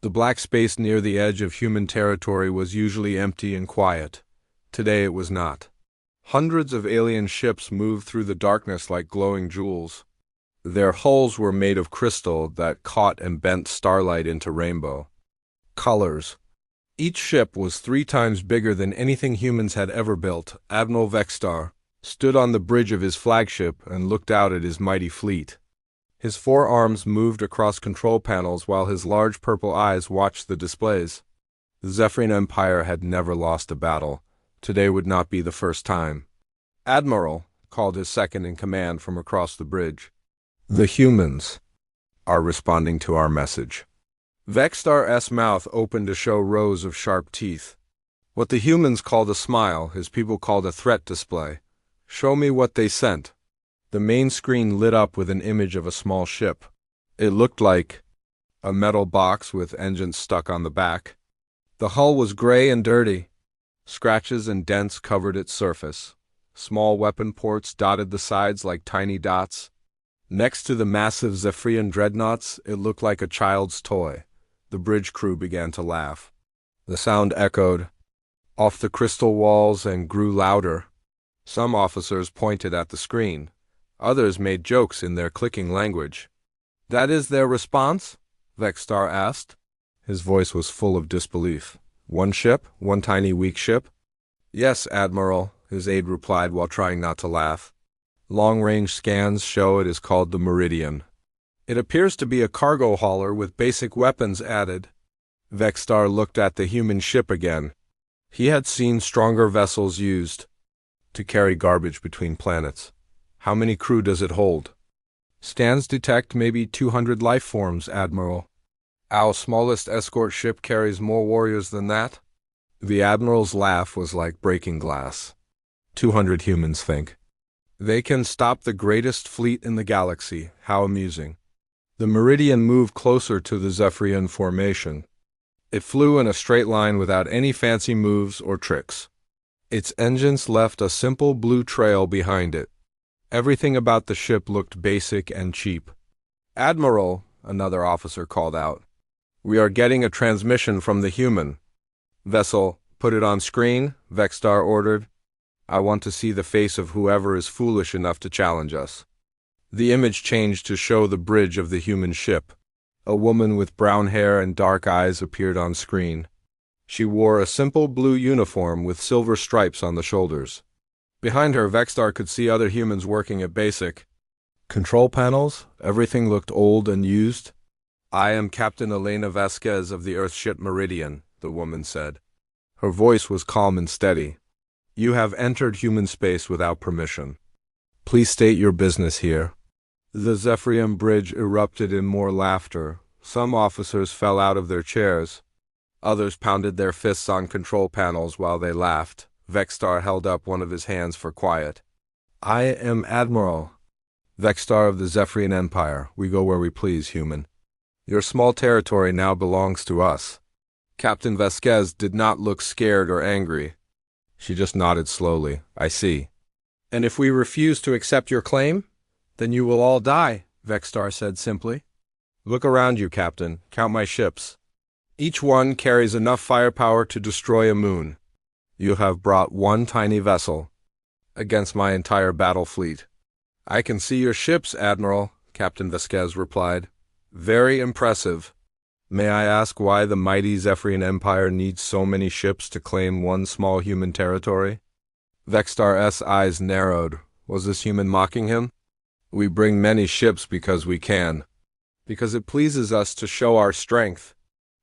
The black space near the edge of human territory was usually empty and quiet. Today it was not. Hundreds of alien ships moved through the darkness like glowing jewels. Their hulls were made of crystal that caught and bent starlight into rainbow colors. Each ship was 3 times bigger than anything humans had ever built. Admiral Vextar stood on the bridge of his flagship and looked out at his mighty fleet. His 4 arms moved across control panels while his large purple eyes watched the displays. The Zephyrian Empire had never lost a battle. Today would not be the first time. "Admiral," called his second-in-command from across the bridge. "The humans are responding to our message." Vextar's mouth opened to show rows of sharp teeth. What the humans called a smile, his people called a threat display. "Show me what they sent." The main screen lit up with an image of a small ship. It looked like a metal box with engines stuck on the back. The hull was gray and dirty. Scratches and dents covered its surface. Small weapon ports dotted the sides like tiny dots. Next to the massive Zephyrian dreadnoughts, it looked like a child's toy. The bridge crew began to laugh. The sound echoed off the crystal walls and grew louder. Some officers pointed at the screen. Others made jokes in their clicking language. "That is their response?" Vextar asked. His voice was full of disbelief. "One ship? One tiny weak ship?" "Yes, Admiral," his aide replied while trying not to laugh. "Long-range scans show it is called the Meridian. It appears to be a cargo hauler with basic weapons added." Vextar looked at the human ship again. He had seen stronger vessels used to carry garbage between planets. "How many crew does it hold?" "Scans detect maybe 200 life forms, Admiral." "Our smallest escort ship carries more warriors than that?" The Admiral's laugh was like breaking glass. 200 humans think. "They can stop the greatest fleet in the galaxy. How amusing." The Meridian moved closer to the Zephyrian formation. It flew in a straight line without any fancy moves or tricks. Its engines left a simple blue trail behind it. Everything about the ship looked basic and cheap. "Admiral," another officer called out, "we are getting a transmission from the human." "Vessel, put it on screen," Vextar ordered. "I want to see the face of whoever is foolish enough to challenge us." The image changed to show the bridge of the human ship. A woman with brown hair and dark eyes appeared on screen. She wore a simple blue uniform with silver stripes on the shoulders. Behind her, Vextar could see other humans working at basic control panels. Everything looked old and used. "I am Captain Elena Vasquez of the Earthship Meridian," the woman said. Her voice was calm and steady. "You have entered human space without permission. Please state your business here." The Zephyrian bridge erupted in more laughter. Some officers fell out of their chairs. Others pounded their fists on control panels while they laughed. Vextar held up one of his hands for quiet. "I am Admiral Vextar of the Zephyrian Empire. We go where we please, human. Your small territory now belongs to us." Captain Vasquez did not look scared or angry. She just nodded slowly. "I see." "And if we refuse to accept your claim, then you will all die," Vextar said simply. "Look around you, Captain. Count my ships. Each one carries enough firepower to destroy a moon. You have brought one tiny vessel against my entire battle fleet." "I can see your ships, Admiral," Captain Vasquez replied. "Very impressive. May I ask why the mighty Zephyrian Empire needs so many ships to claim one small human territory?" Vextar's eyes narrowed. Was this human mocking him? "We bring many ships because we can. Because it pleases us to show our strength.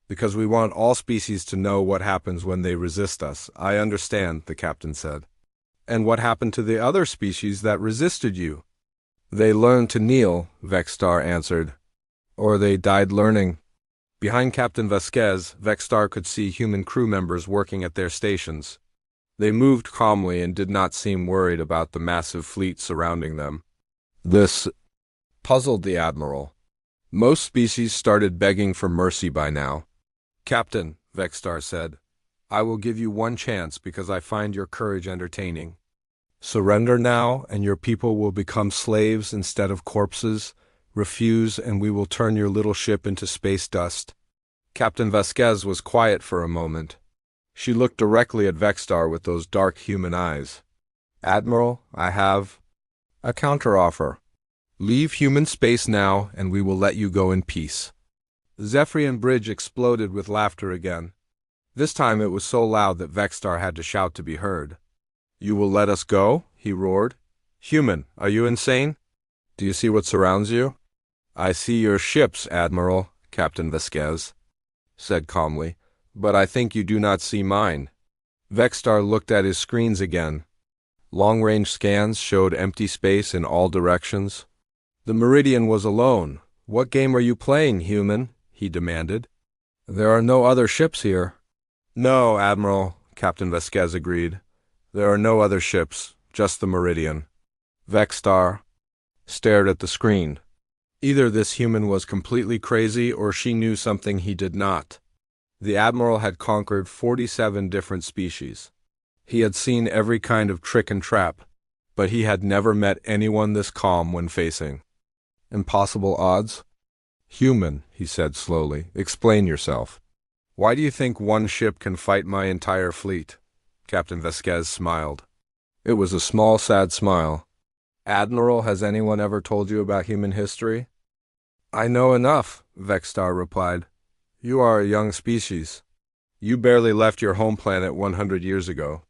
Because we want all species to know what happens when they resist us." "I understand," the captain said. "And what happened to the other species that resisted you?" "They learned to kneel," Vextar answered. "Or they died learning." Behind Captain Vasquez, Vextar could see human crew members working at their stations. They moved calmly and did not seem worried about the massive fleet surrounding them. This puzzled the Admiral. Most species started begging for mercy by now. "Captain," Vextar said, "I will give you one chance because I find your courage entertaining. Surrender now, and your people will become slaves instead of corpses. Refuse, and we will turn your little ship into space dust." Captain Vasquez was quiet for a moment. She looked directly at Vexstar with those dark human eyes. Admiral, I have a counteroffer. Leave human space now, and we will let you go in peace. The Zephyrian bridge exploded with laughter again. This time it was so loud that Vexstar had to shout to be heard. You will let us go? He roared. Human, are you insane? Do you see what surrounds you? I see your ships, Admiral, Captain Vasquez said calmly, but I think you do not see mine. Vexstar looked at his screens again. Long-range scans showed empty space in all directions. The Meridian was alone. What game are you playing, human? He demanded. There are no other ships here. No, Admiral, Captain Vasquez agreed. There are no other ships, just the Meridian. Vexstar stared at the screen. Either this human was completely crazy or she knew something he did not. The Admiral had conquered 47 different species. He had seen every kind of trick and trap, but he had never met anyone this calm when facing impossible odds. Human, he said slowly, explain yourself. Why do you think one ship can fight my entire fleet? Captain Vasquez smiled. It was a small, sad smile. Admiral, has anyone ever told you about human history? I know enough, Vexstar replied. You are a young species. You barely left your home planet 100 years ago.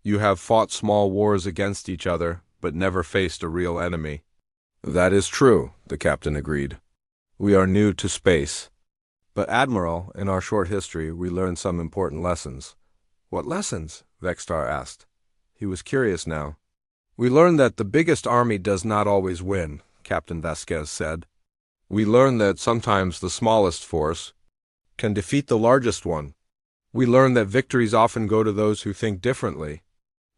You have fought small wars against each other, but never faced a real enemy. That is true, the captain agreed. We are new to space. But Admiral, in our short history, we learned some important lessons. What lessons? Vexstar asked. He was curious now. We learned that the biggest army does not always win, Captain Vasquez said. We learned that sometimes the smallest force can defeat the largest one. We learned that victories often go to those who think differently.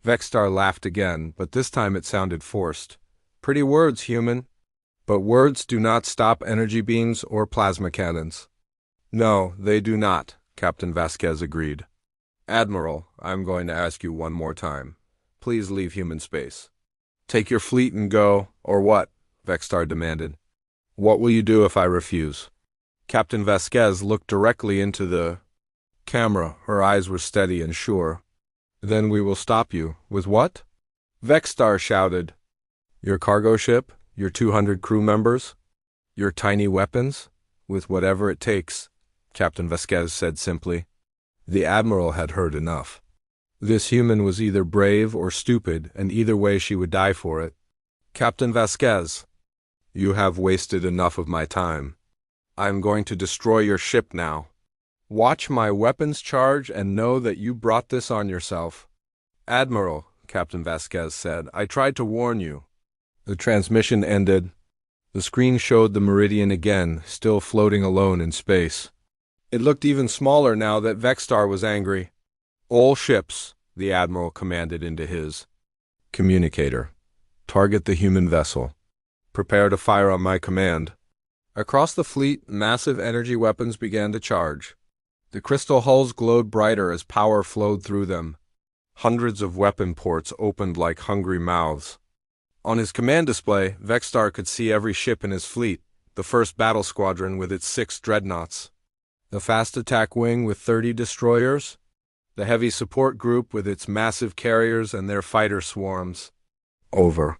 Vexstar laughed again, but this time it sounded forced. Pretty words, human. But words do not stop energy beams or plasma cannons. No, they do not, Captain Vasquez agreed. Admiral, I'm going to ask you one more time. Please leave human space. Take your fleet and go, or what? Vexstar demanded. What will you do if I refuse? Captain Vasquez looked directly into the camera. Her eyes were steady and sure. Then we will stop you. With what? Vexstar shouted. Your cargo ship? Your 200 crew members? Your tiny weapons? With whatever it takes, Captain Vasquez said simply. The Admiral had heard enough. This human was either brave or stupid, and either way she would die for it. Captain Vasquez, you have wasted enough of my time. I am going to destroy your ship now. Watch my weapons charge and know that you brought this on yourself. Admiral, Captain Vasquez said, I tried to warn you. The transmission ended. The screen showed the Meridian again, still floating alone in space. It looked even smaller now that Vexstar was angry. All ships, the Admiral commanded into his communicator. Target the human vessel. Prepare to fire on my command. Across the fleet, massive energy weapons began to charge. The crystal hulls glowed brighter as power flowed through them. Hundreds of weapon ports opened like hungry mouths. On his command display, Vexstar could see every ship in his fleet, the first battle squadron with its 6 dreadnoughts, the fast attack wing with 30 destroyers, the heavy support group with its massive carriers and their fighter swarms. Over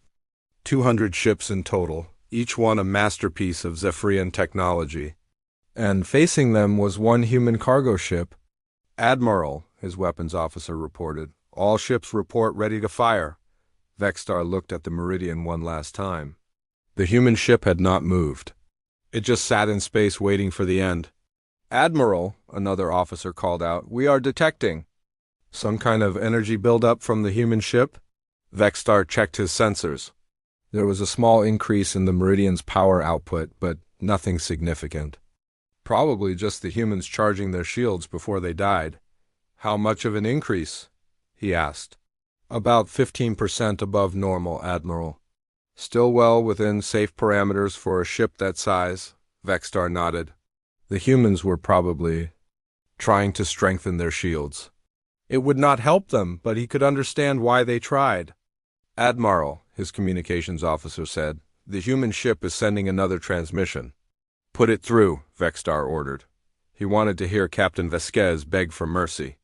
200 ships in total, each one a masterpiece of Zephyrian technology. And facing them was one human cargo ship. Admiral, his weapons officer reported. All ships report ready to fire. Vexstar looked at the Meridian one last time. The human ship had not moved. It just sat in space waiting for the end. Admiral, another officer called out, we are detecting some kind of energy buildup from the human ship. Vexstar checked his sensors. There was a small increase in the Meridian's power output, but nothing significant. Probably just the humans charging their shields before they died. How much of an increase? He asked. About 15% above normal, Admiral. Still well within safe parameters for a ship that size, Vexstar nodded. The humans were probably trying to strengthen their shields. It would not help them, but he could understand why they tried. Admiral, his communications officer said, the human ship is sending another transmission. Put it through, Vexstar ordered. He wanted to hear Captain Vasquez beg for mercy.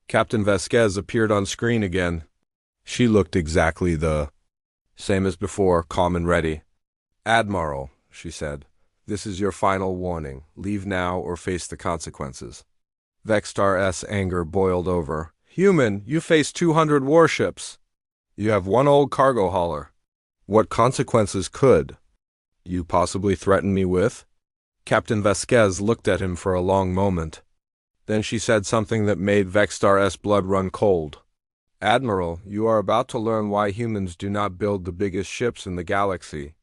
Captain Vasquez appeared on screen again. She looked exactly the same as before, calm and ready. "Admiral," she said, "this is your final warning. Leave now or face the consequences." Vexstar's anger boiled over. "Human, you face 200 warships. You have one old cargo hauler. What consequences could you possibly threaten me with?" Captain Vasquez looked at him for a long moment. Then she said something that made Vexstar's blood run cold. "Admiral, you are about to learn why humans do not build the biggest ships in the galaxy."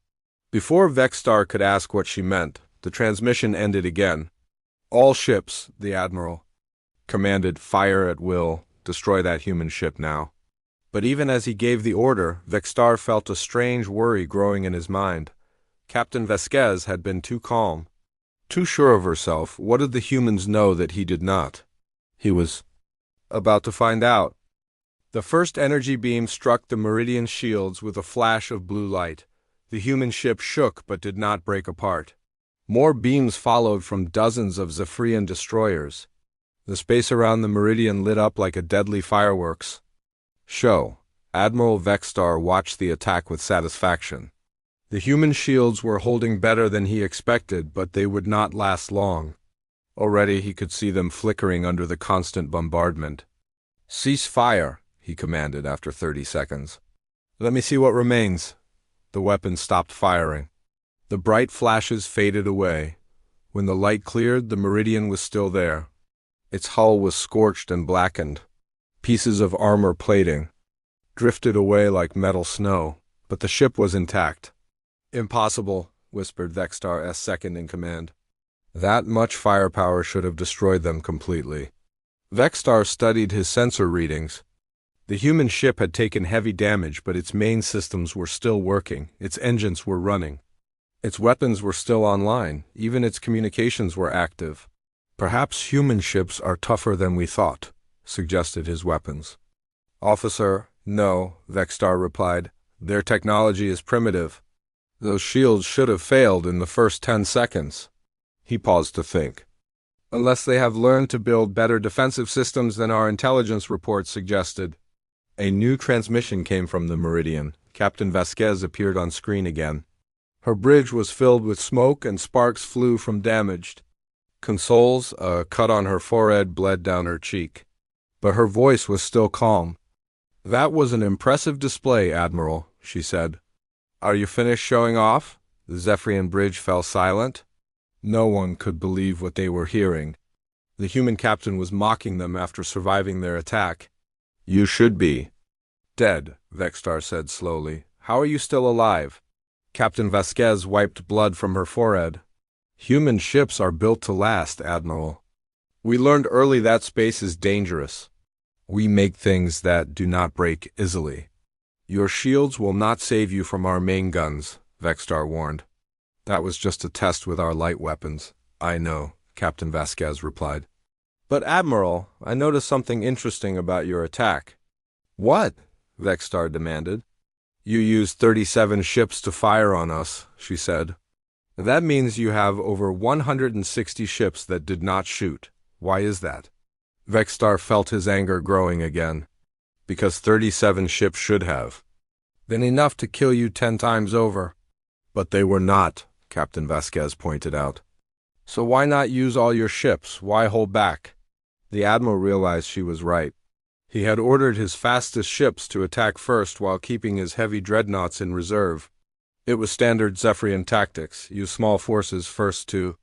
Before Vexstar could ask what she meant, the transmission ended again. "All ships," the Admiral commanded, "fire at will. Destroy that human ship now." But even as he gave the order, Vexstar felt a strange worry growing in his mind. Captain Vasquez had been too calm, too sure of herself. What did the humans know that he did not? He was about to find out. The first energy beam struck the Meridian shields with a flash of blue light. The human ship shook but did not break apart. More beams followed from dozens of Zephyrian destroyers. The space around the Meridian lit up like a deadly fireworks show. Admiral Vexstar watched the attack with satisfaction. The human shields were holding better than he expected, but they would not last long. Already he could see them flickering under the constant bombardment. "Cease fire," he commanded after 30 seconds. "Let me see what remains." The weapons stopped firing. The bright flashes faded away. When the light cleared, the Meridian was still there. Its hull was scorched and blackened. Pieces of armor plating drifted away like metal snow, but the ship was intact. "Impossible," whispered Vexstar's second-in-command. "That much firepower should have destroyed them completely." Vexstar studied his sensor readings. The human ship had taken heavy damage, but its main systems were still working, its engines were running. Its weapons were still online, even its communications were active. "Perhaps human ships are tougher than we thought," suggested his weapons. "Officer, no," Vexstar replied. "Their technology is primitive. Those shields should have failed in the first 10 seconds. He paused to think. "Unless they have learned to build better defensive systems than our intelligence reports suggested." A new transmission came from the Meridian. Captain Vasquez appeared on screen again. Her bridge was filled with smoke and sparks flew from damaged consoles. A cut on her forehead bled down her cheek. But her voice was still calm. "That was an impressive display, Admiral," she said. "Are you finished showing off?" The Zephyrian bridge fell silent. No one could believe what they were hearing. The human captain was mocking them after surviving their attack. "You should be dead," Vexstar said slowly. "How are you still alive?" Captain Vasquez wiped blood from her forehead. "Human ships are built to last, Admiral. We learned early that space is dangerous. We make things that do not break easily. Your shields will not save you from our main guns," Vexstar warned. "That was just a test with our light weapons." "I know," Captain Vasquez replied. "But Admiral, I noticed something interesting about your attack." "What?" Vexstar demanded. "You used 37 ships to fire on us," she said. "That means you have over 160 ships that did not shoot. Why is that?" Vexstar felt his anger growing again. "Because 37 ships should have been enough to kill you 10 times over." "But they were not," Captain Vasquez pointed out. "So why not use all your ships? Why hold back?" The Admiral realized she was right. He had ordered his fastest ships to attack first while keeping his heavy dreadnoughts in reserve. It was standard Zephyrian tactics: use small forces first to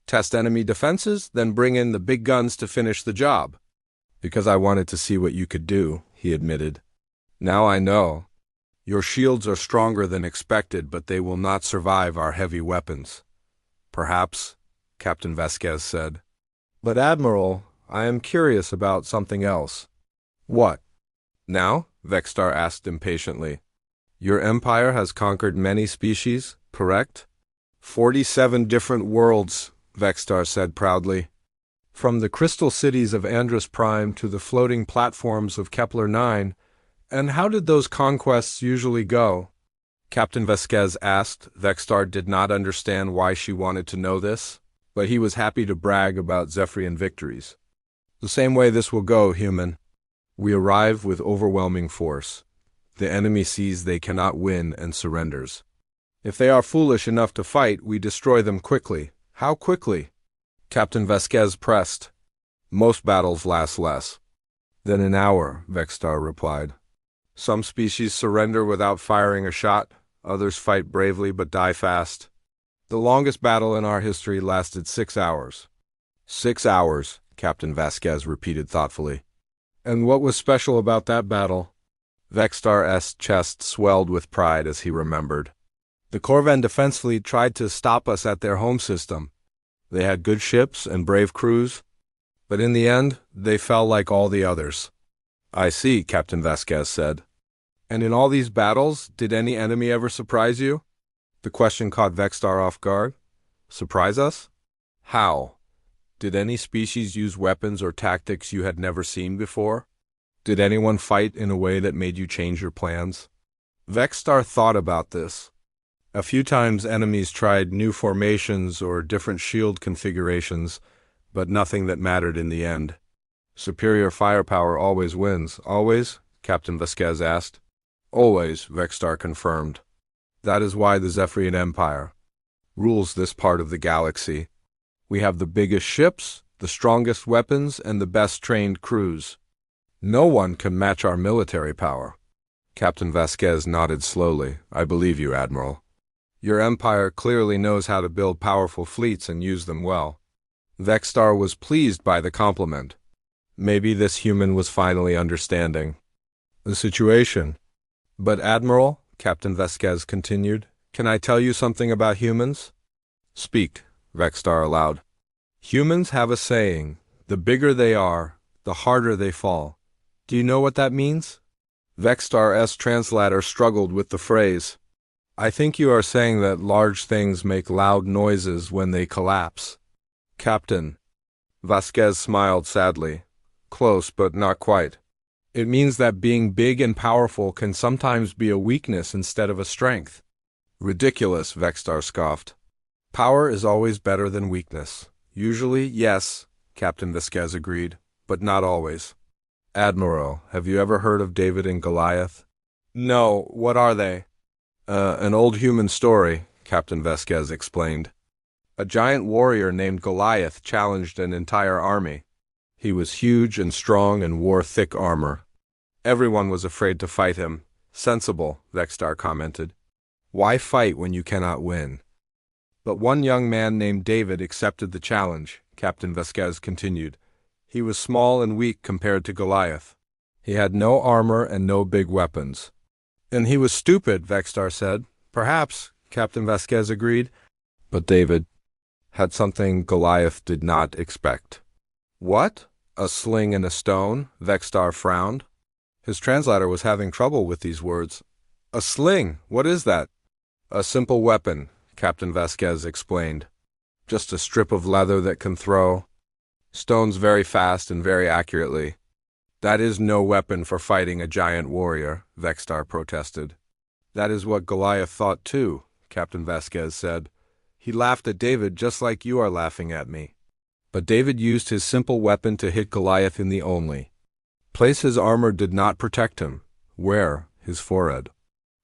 test enemy defenses, then bring in the big guns to finish the job. "Because I wanted to see what you could do," he admitted. "Now I know. Your shields are stronger than expected, but they will not survive our heavy weapons." "Perhaps," Captain Vasquez said. "But Admiral, I am curious about something else." "What?" "Now?" Vexstar asked impatiently. "Your empire has conquered many species, correct?" 47 different worlds," Vexstar said proudly. "From the crystal cities of Andros Prime to the floating platforms of Kepler 9. And how did those conquests usually go?" Captain Vasquez asked. Vexstar did not understand why she wanted to know this, but he was happy to brag about Zephyrian victories. The same way this will go, human. We arrive with overwhelming force. The enemy sees they cannot win and surrenders. If they are foolish enough to fight, we destroy them quickly. How quickly? Captain Vasquez pressed. Most battles last less than an hour, Vexstar replied. Some species surrender without firing a shot, others fight bravely but die fast. The longest battle in our history lasted 6 hours. 6 hours, Captain Vasquez repeated thoughtfully. And what was special about that battle? Vexstar's chest swelled with pride as he remembered. The Corvan Defense Fleet tried to stop us at their home system. They had good ships and brave crews, but in the end, they fell like all the others. I see, Captain Vasquez said. And in all these battles, did any enemy ever surprise you? The question caught Vexstar off guard. Surprise us? How? Did any species use weapons or tactics you had never seen before? Did anyone fight in a way that made you change your plans? Vexstar thought about this. A few times enemies tried new formations or different shield configurations, but nothing that mattered in the end. Superior firepower always wins. Always? Captain Vasquez asked. Always, Vexstar confirmed. That is why the Zephyrian Empire rules this part of the galaxy. We have the biggest ships, the strongest weapons, and the best trained crews. No one can match our military power. Captain Vasquez nodded slowly. I believe you, Admiral. Your empire clearly knows how to build powerful fleets and use them well. Vexstar was pleased by the compliment. Maybe this human was finally understanding the situation. But Admiral, Captain Vasquez continued, can I tell you something about humans? Speak, Vexstar allowed. Humans have a saying, the bigger they are, the harder they fall. Do you know what that means? Vexstar's translator struggled with the phrase. I think you are saying that large things make loud noises when they collapse. Captain. Vasquez smiled sadly. Close, but not quite. It means that being big and powerful can sometimes be a weakness instead of a strength. Ridiculous, Vexstar scoffed. Power is always better than weakness. Usually, yes, Captain Vasquez agreed, but not always. Admiral, have you ever heard of David and Goliath? No, what are they? An old human story, Captain Vasquez explained. A giant warrior named Goliath challenged an entire army. He was huge and strong and wore thick armor. Everyone was afraid to fight him. Sensible, Vexstar commented. Why fight when you cannot win? But one young man named David accepted the challenge, Captain Vasquez continued. He was small and weak compared to Goliath. He had no armor and no big weapons. And he was stupid, Vexstar said. Perhaps, Captain Vasquez agreed. But David had something Goliath did not expect. What? A sling and a stone? Vexstar frowned. His translator was having trouble with these words. A sling? What is that? A simple weapon, Captain Vasquez explained. Just a strip of leather that can throw stones very fast and very accurately. That is no weapon for fighting a giant warrior, Vexstar protested. That is what Goliath thought too, Captain Vasquez said. He laughed at David just like you are laughing at me. But David used his simple weapon to hit Goliath in the only place his armor did not protect him. Where? His forehead.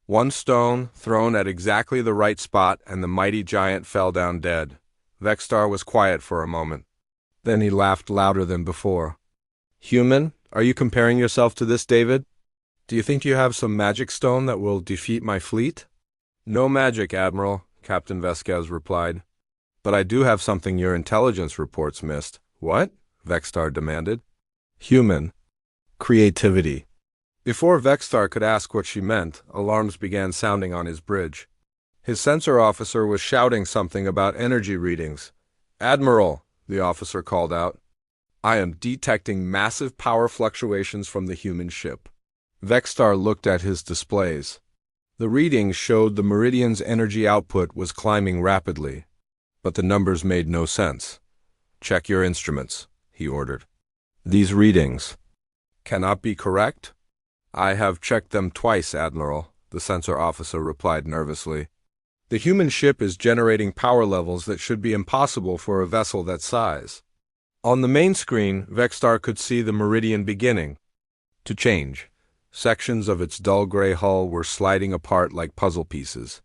One stone thrown at exactly the right spot and the mighty giant fell down dead. Vexstar was quiet for a moment. Then he laughed louder than before. Human, are you comparing yourself to this, David? Do you think you have some magic stone that will defeat my fleet? No magic, Admiral, Captain Vasquez replied. But I do have something your intelligence reports missed. What? Vexstar demanded. Human. Creativity. Before Vexstar could ask what she meant, alarms began sounding on his bridge. His sensor officer was shouting something about energy readings. Admiral, the officer called out. I am detecting massive power fluctuations from the human ship. Vexstar looked at his displays. The readings showed the Meridian's energy output was climbing rapidly, but the numbers made no sense. Check your instruments, he ordered. These readings cannot be correct? I have checked them twice, Admiral, the sensor officer replied nervously. The human ship is generating power levels that should be impossible for a vessel that size. On the main screen, Vexstar could see the meridian beginning to change. Sections of its dull gray hull were sliding apart like puzzle pieces.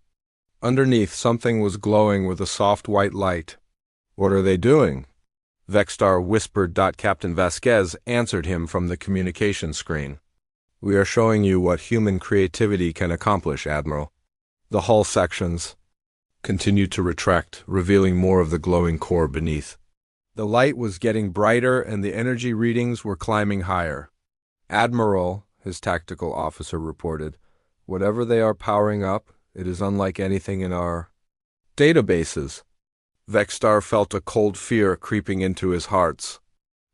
Underneath, something was glowing with a soft white light. "What are they doing?" Vexstar whispered. Captain Vasquez answered him from the communication screen. "We are showing you what human creativity can accomplish, Admiral." The hull sections continued to retract, revealing more of the glowing core beneath. The light was getting brighter and the energy readings were climbing higher. "Admiral," his tactical officer reported, "whatever they are powering up, it is unlike anything in our databases." Vexstar felt a cold fear creeping into his heart.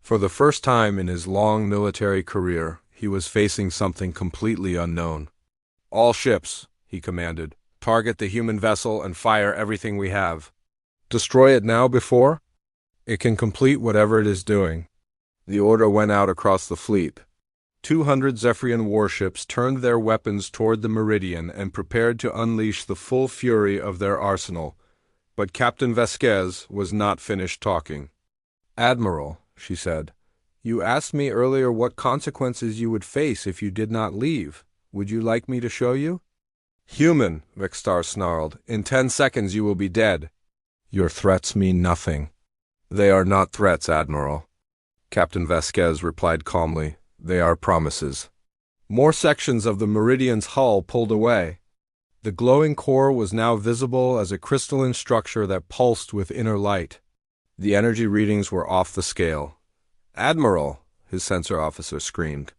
For the first time in his long military career, he was facing something completely unknown. "All ships," he commanded, "target the human vessel and fire everything we have. Destroy it now before it can complete whatever it is doing." The order went out across the fleet. 200 Zephyrian warships turned their weapons toward the meridian and prepared to unleash the full fury of their arsenal. But Captain Vasquez was not finished talking. "Admiral," she said, "you asked me earlier what consequences you would face if you did not leave. Would you like me to show you?" "Human," Vexstar snarled, "in 10 seconds you will be dead." "Your threats mean nothing." "They are not threats, Admiral," Captain Vasquez replied calmly. "They are promises." More sections of the Meridian's hull pulled away. The glowing core was now visible as a crystalline structure that pulsed with inner light. The energy readings were off the scale. "Admiral," his sensor officer screamed,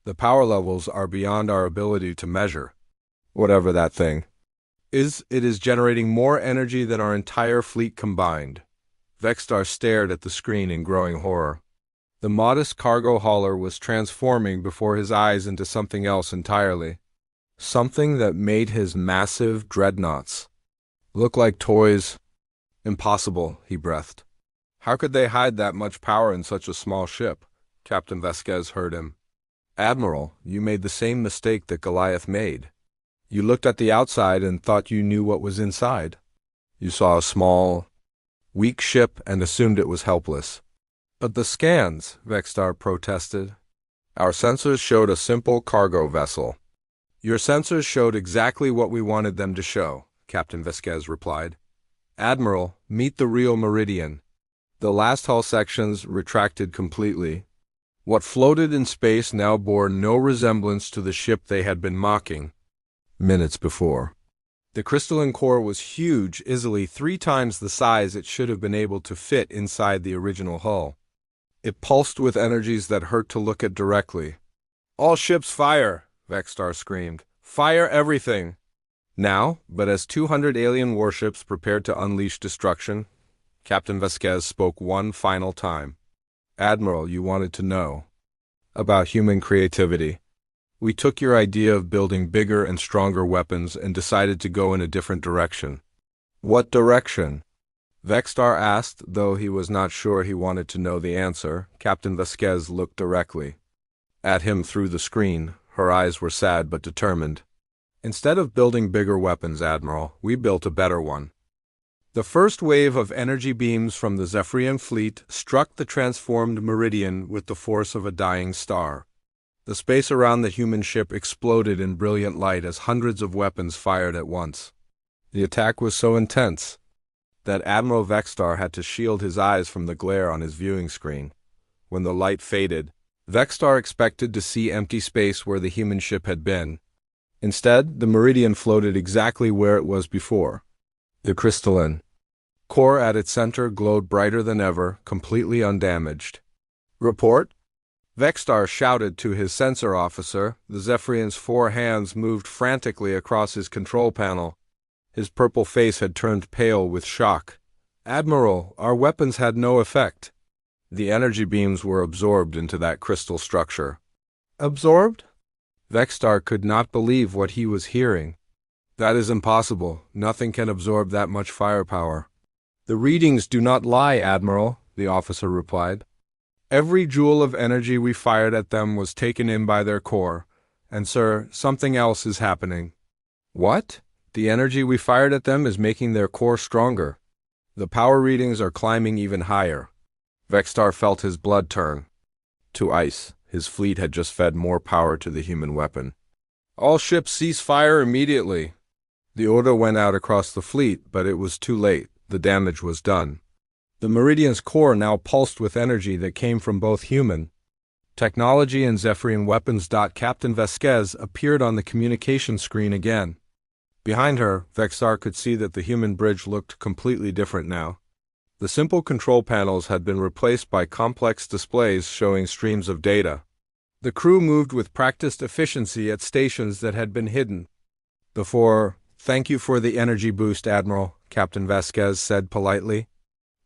"the power levels are beyond our ability to measure. Whatever that thing is, it is generating more energy than our entire fleet combined." Vexstar stared at the screen in growing horror. The modest cargo hauler was transforming before his eyes into something else entirely. Something that made his massive dreadnoughts look like toys. "Impossible," he breathed. "How could they hide that much power in such a small ship?" Captain Vasquez heard him. "Admiral, you made the same mistake that Goliath made. You looked at the outside and thought you knew what was inside. You saw a small, weak ship and assumed it was helpless." "But the scans," Vexstar protested. "Our sensors showed a simple cargo vessel." "Your sensors showed exactly what we wanted them to show," Captain Vasquez replied. "Admiral, meet the real Meridian." The last hull sections retracted completely. What floated in space now bore no resemblance to the ship they had been mocking minutes before. The crystalline core was huge, easily 3 times the size it should have been able to fit inside the original hull. It pulsed with energies that hurt to look at directly. "All ships fire!" Vexstar screamed. "Fire everything!" Now, but as 200 alien warships prepared to unleash destruction, Captain Vasquez spoke one final time. "Admiral, you wanted to know about human creativity. We took your idea of building bigger and stronger weapons and decided to go in a different direction." "What direction?" Vexstar asked, though he was not sure he wanted to know the answer. Captain Vasquez looked directly at him through the screen. Her eyes were sad but determined. "Instead of building bigger weapons, Admiral, we built a better one." The first wave of energy beams from the Zephyrian fleet struck the transformed Meridian with the force of a dying star. The space around the human ship exploded in brilliant light as hundreds of weapons fired at once. The attack was so intense that Admiral Vexstar had to shield his eyes from the glare on his viewing screen. When the light faded, Vexstar expected to see empty space where the human ship had been. Instead, the Meridian floated exactly where it was before. The crystalline core at its center glowed brighter than ever, completely undamaged. "Report?" Vexstar shouted to his sensor officer. The Zephyrian's 4 hands moved frantically across his control panel. His purple face had turned pale with shock. "Admiral, our weapons had no effect." The energy beams were absorbed into that crystal structure. "Absorbed?" Vexstar could not believe what he was hearing. "That is impossible. Nothing can absorb that much firepower." "The readings do not lie, Admiral," the officer replied. "Every joule of energy we fired at them was taken in by their core. And, sir, something else is happening." "What?" The energy we fired at them is making their core stronger. The power readings are climbing even higher. Vexstar felt his blood turn to ice. His fleet had just fed more power to the human weapon. All ships cease fire immediately. The order went out across the fleet, but it was too late. The damage was done. The Meridian's core now pulsed with energy that came from both human technology and Zephyrian weapons. Captain Vasquez appeared on the communication screen again. Behind her, Vexstar could see that the human bridge looked completely different now. The simple control panels had been replaced by complex displays showing streams of data. The crew moved with practiced efficiency at stations that had been hidden. "Thank you for the energy boost, Admiral," Captain Vasquez said politely.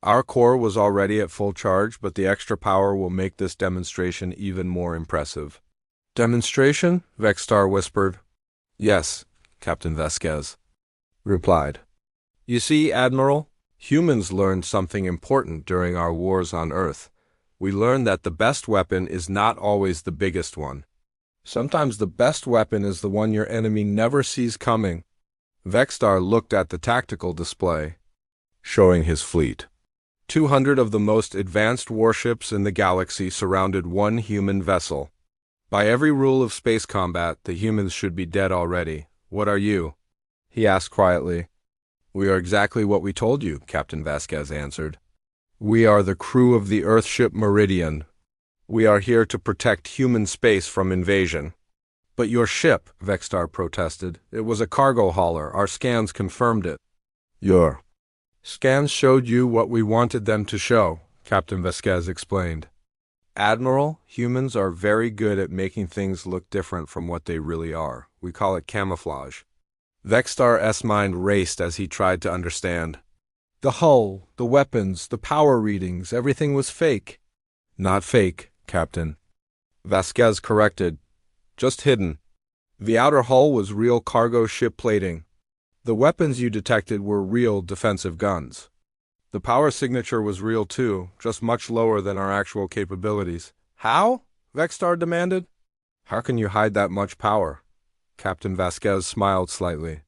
"Our core was already at full charge, but the extra power will make this demonstration even more impressive." "Demonstration?" Vexstar whispered. "Yes," Captain Vasquez replied. "You see, Admiral, humans learned something important during our wars on Earth. We learned that the best weapon is not always the biggest one. Sometimes the best weapon is the one your enemy never sees coming." Vexstar looked at the tactical display, showing his fleet. 200 of the most advanced warships in the galaxy surrounded one human vessel. By every rule of space combat, the humans should be dead already. "What are you?" he asked quietly. "We are exactly what we told you," Captain Vasquez answered. "We are the crew of the Earthship Meridian. We are here to protect human space from invasion." "But your ship," Vexstar protested. "It was a cargo hauler. Our scans confirmed it." "Your scans showed you what we wanted them to show," Captain Vasquez explained. "Admiral, humans are very good at making things look different from what they really are. We call it camouflage." Vexstar's mind raced as he tried to understand. The hull, the weapons, the power readings, everything was fake. "Not fake, Captain," Vasquez corrected. "Just hidden. The outer hull was real cargo ship plating. The weapons you detected were real defensive guns. The power signature was real too, just much lower than our actual capabilities." "How?" Vexstar demanded. "How can you hide that much power?" Captain Vasquez smiled slightly.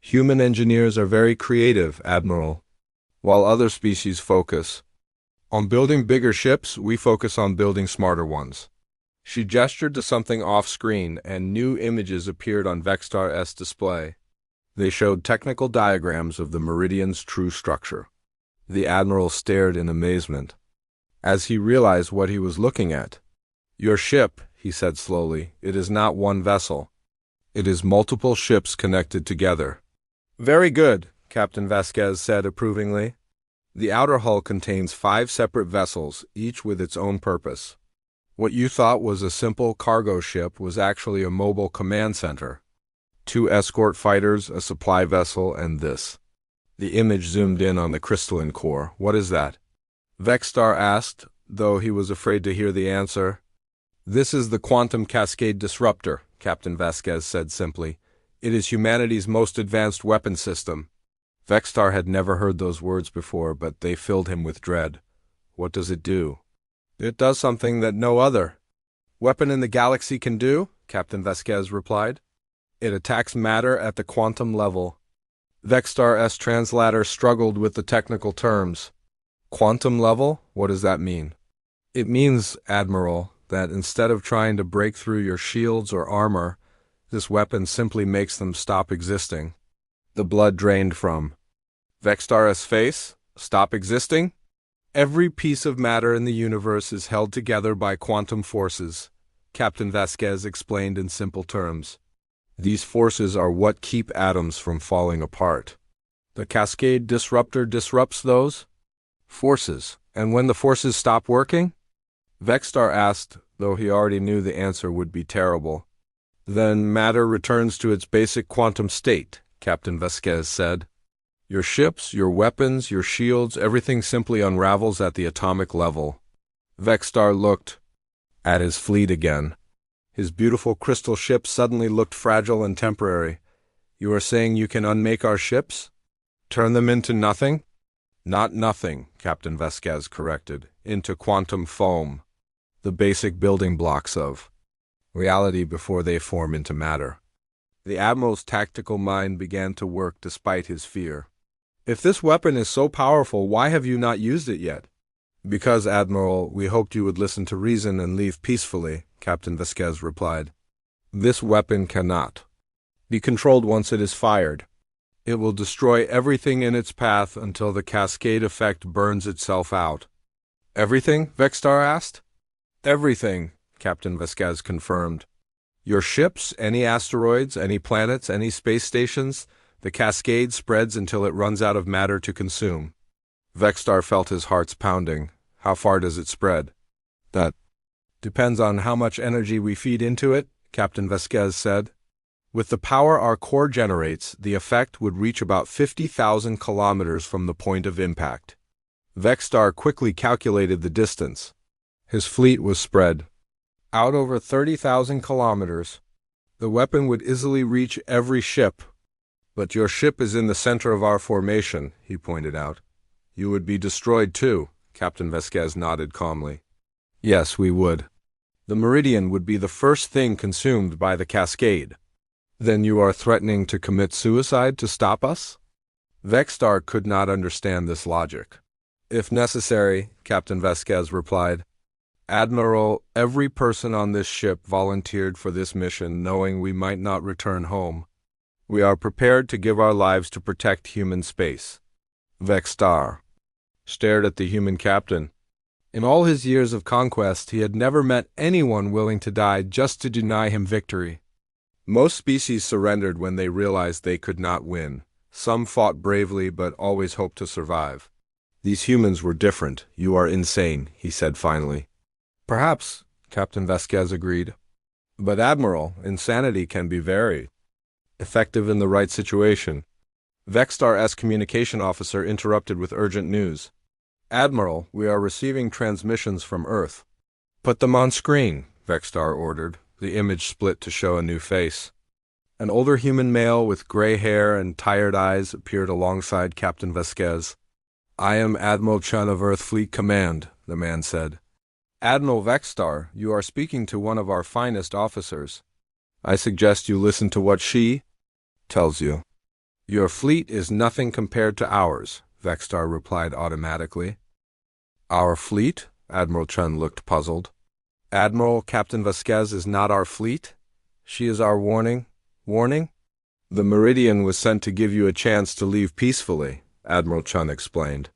"Human engineers are very creative, Admiral. While other species focus on building bigger ships, we focus on building smarter ones." She gestured to something off-screen, and new images appeared on Vexstar's display. They showed technical diagrams of the Meridian's true structure. The Admiral stared in amazement as he realized what he was looking at. "Your ship," he said slowly, "it is not one vessel. It is multiple ships connected together." "Very good," Captain Vasquez said approvingly. "The outer hull contains 5 separate vessels, each with its own purpose. What you thought was a simple cargo ship was actually a mobile command center. 2 escort fighters, a supply vessel, and this." The image zoomed in on the crystalline core. "What is that?" Vexstar asked, though he was afraid to hear the answer. "This is the quantum cascade disruptor," Captain Vasquez said simply. "It is humanity's most advanced weapon system." Vexstar had never heard those words before, but they filled him with dread. "What does it do?" "It does something that no other weapon in the galaxy can do," Captain Vasquez replied. "It attacks matter at the quantum level." Vexstar's translator struggled with the technical terms. "Quantum level? What does that mean?" "It means, Admiral, that instead of trying to break through your shields or armor, this weapon simply makes them stop existing." The blood drained from Vexstar's face. "Stop existing?" "Every piece of matter in the universe is held together by quantum forces," Captain Vasquez explained in simple terms. "These forces are what keep atoms from falling apart. The cascade disruptor disrupts those forces, and when the forces stop working?" Vexstar asked, though he already knew the answer would be terrible. "Then matter returns to its basic quantum state," Captain Vasquez said. "Your ships, your weapons, your shields, everything simply unravels at the atomic level." Vexstar looked at his fleet again. His beautiful crystal ship suddenly looked fragile and temporary. "You are saying you can unmake our ships? Turn them into nothing?" "Not nothing," Captain Vasquez corrected. "Into quantum foam. The basic building blocks of reality before they form into matter." The Admiral's tactical mind began to work despite his fear. "If this weapon is so powerful, why have you not used it yet?" "Because, Admiral, we hoped you would listen to reason and leave peacefully," Captain Vasquez replied. "This weapon cannot be controlled once it is fired. It will destroy everything in its path until the cascade effect burns itself out." "Everything?" Vextar asked. "Everything," Captain Vasquez confirmed. "Your ships, any asteroids, any planets, any space stations, the cascade spreads until it runs out of matter to consume." Vextar felt his heart's pounding. "How far does it spread?" "That depends on how much energy we feed into it," Captain Vasquez said. "With the power our core generates, the effect would reach about 50,000 kilometers from the point of impact." Vextar quickly calculated the distance. His fleet was spread out over 30,000 kilometers. The weapon would easily reach every ship. "But your ship is in the center of our formation," he pointed out. "You would be destroyed too," Captain Vasquez nodded calmly. "Yes, we would. The Meridian would be the first thing consumed by the cascade." "Then you are threatening to commit suicide to stop us?" Vextar could not understand this logic. "If necessary," Captain Vasquez replied. "Admiral, every person on this ship volunteered for this mission knowing we might not return home. We are prepared to give our lives to protect human space." Vextar stared at the human captain. In all his years of conquest, he had never met anyone willing to die just to deny him victory. Most species surrendered when they realized they could not win. Some fought bravely but always hoped to survive. "These humans were different. You are insane," he said finally. "Perhaps," Captain Vasquez agreed. "But Admiral, insanity can be very effective in the right situation." Vextar-S communication officer interrupted with urgent news. "Admiral, we are receiving transmissions from Earth." "Put them on screen," Vextar ordered. The image split to show a new face. An older human male with gray hair and tired eyes appeared alongside Captain Vasquez. "I am Admiral Chun of Earth Fleet Command," the man said. "Admiral Vextar, you are speaking to one of our finest officers. I suggest you listen to what she tells you." "Your fleet is nothing compared to ours," Vextar replied automatically. "Our fleet?" Admiral Chun looked puzzled. "Admiral, Captain Vasquez is not our fleet. She is our warning." "Warning?" "The Meridian was sent to give you a chance to leave peacefully," Admiral Chun explained.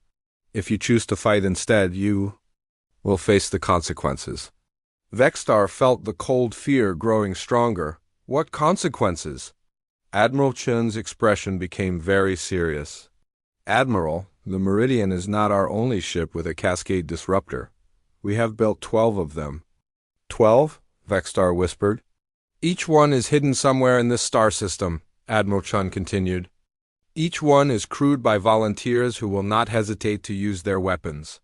"If you choose to fight instead, you will face the consequences." Vextar felt the cold fear growing stronger. What consequences? Admiral Chun's expression became very serious. "Admiral, the Meridian is not our only ship with a cascade disruptor. We have built 12 of them." "12?" Vextar whispered. "Each one is hidden somewhere in this star system," Admiral Chun continued. "Each one is crewed by volunteers who will not hesitate to use their weapons.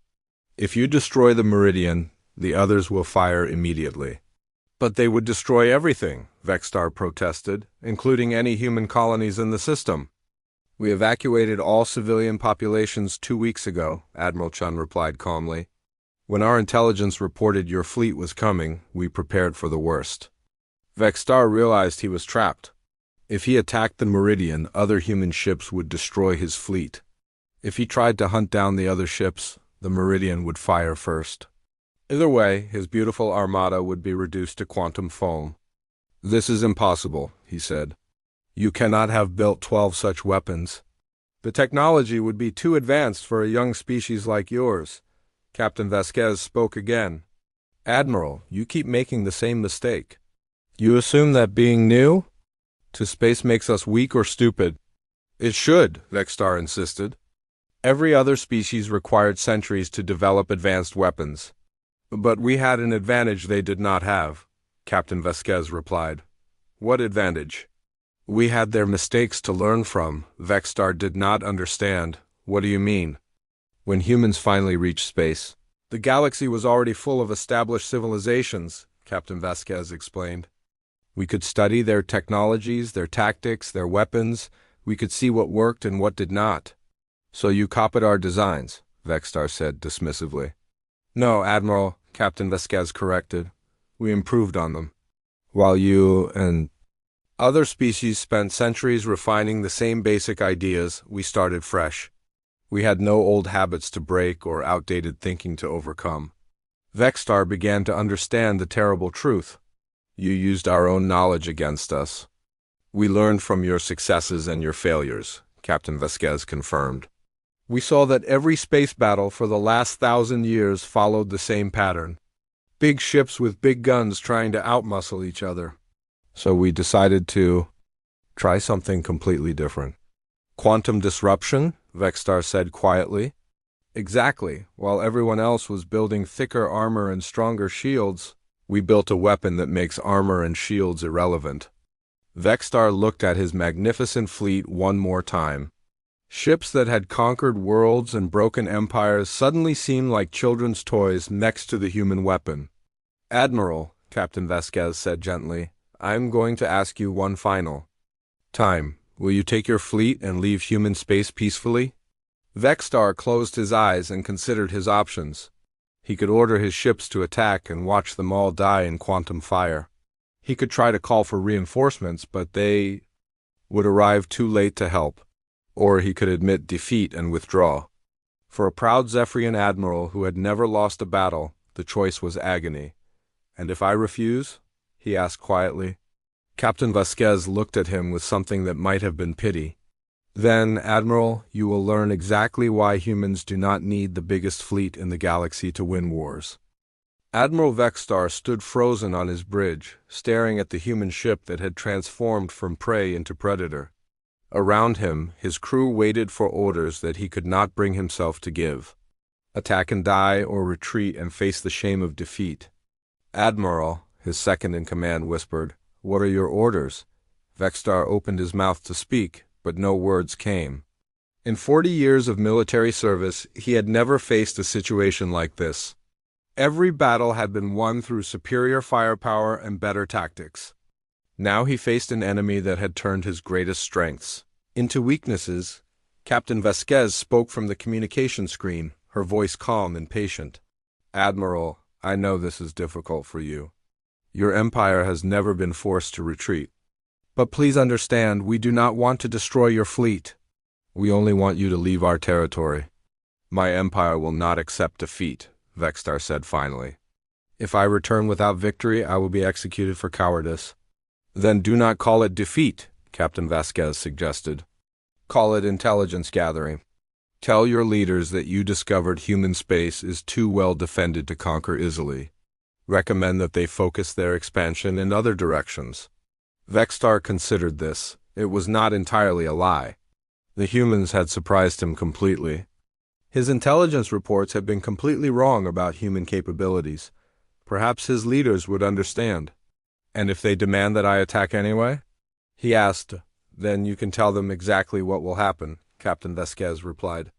If you destroy the Meridian, the others will fire immediately." "But they would destroy everything," Vextar protested, "including any human colonies in the system." "We evacuated all civilian populations 2 weeks ago," Admiral Chun replied calmly. "When our intelligence reported your fleet was coming, we prepared for the worst." Vextar realized he was trapped. If he attacked the Meridian, other human ships would destroy his fleet. If he tried to hunt down the other ships, the Meridian would fire first. Either way, his beautiful armada would be reduced to quantum foam. "This is impossible," he said. "You cannot have built 12 such weapons. The technology would be too advanced for a young species like yours." Captain Vasquez spoke again. "Admiral, you keep making the same mistake. You assume that being new to space makes us weak or stupid." "It should," Vextar insisted. "Every other species required centuries to develop advanced weapons. But we had an advantage they did not have," Captain Vasquez replied. "What advantage?" "We had their mistakes to learn from." Vextar did not understand. "What do you mean?" "When humans finally reached space, the galaxy was already full of established civilizations," Captain Vasquez explained. "We could study their technologies, their tactics, their weapons. We could see what worked and what did not." "So you copied our designs," Vextar said dismissively. "No, Admiral," Captain Vasquez corrected. "We improved on them." "While you and Other species spent centuries refining the same basic ideas. We started fresh. We had no old habits to break or outdated thinking to overcome. Vexstar began to understand the terrible truth. You used our own knowledge against us. We learned from your successes and your failures, Captain Vasquez confirmed. We saw that every space battle for the last 1,000 years followed the same pattern. Big ships with big guns trying to outmuscle each other. So we decided to try something completely different. Quantum disruption, Vexstar said quietly. Exactly. While everyone else was building thicker armor and stronger shields, we built a weapon that makes armor and shields irrelevant. Vexstar looked at his magnificent fleet one more time. Ships that had conquered worlds and broken empires suddenly seemed like children's toys next to the human weapon. Admiral, Captain Vasquez said gently, I'm going to ask you one final time. Will you take your fleet and leave human space peacefully? Vexstar closed his eyes and considered his options. He could order his ships to attack and watch them all die in quantum fire. He could try to call for reinforcements, but they would arrive too late to help. Or he could admit defeat and withdraw. For a proud Zephyrian admiral who had never lost a battle, the choice was agony. And if I refuse? He asked quietly. Captain Vasquez looked at him with something that might have been pity. Then, Admiral, you will learn exactly why humans do not need the biggest fleet in the galaxy to win wars. Admiral Vexstar stood frozen on his bridge, staring at the human ship that had transformed from prey into predator. Around him, his crew waited for orders that he could not bring himself to give. Attack and die, or retreat and face the shame of defeat. Admiral, his second-in-command whispered, what are your orders? Vexstar opened his mouth to speak, but no words came. In 40 years of military service, he had never faced a situation like this. Every battle had been won through superior firepower and better tactics. Now he faced an enemy that had turned his greatest strengths into weaknesses. Captain Vasquez spoke from the communication screen, her voice calm and patient. Admiral, I know this is difficult for you. Your empire has never been forced to retreat. But please understand, we do not want to destroy your fleet. We only want you to leave our territory. My empire will not accept defeat, Vexstar said finally. If I return without victory, I will be executed for cowardice. Then do not call it defeat, Captain Vasquez suggested. Call it intelligence gathering. Tell your leaders that you discovered human space is too well defended to conquer easily. Recommend that they focus their expansion in other directions. Vexstar considered this. It was not entirely a lie. The humans had surprised him completely. His intelligence reports had been completely wrong about human capabilities. Perhaps his leaders would understand. And if they demand that I attack anyway? He asked. Then you can tell them exactly what will happen, Captain Vasquez replied.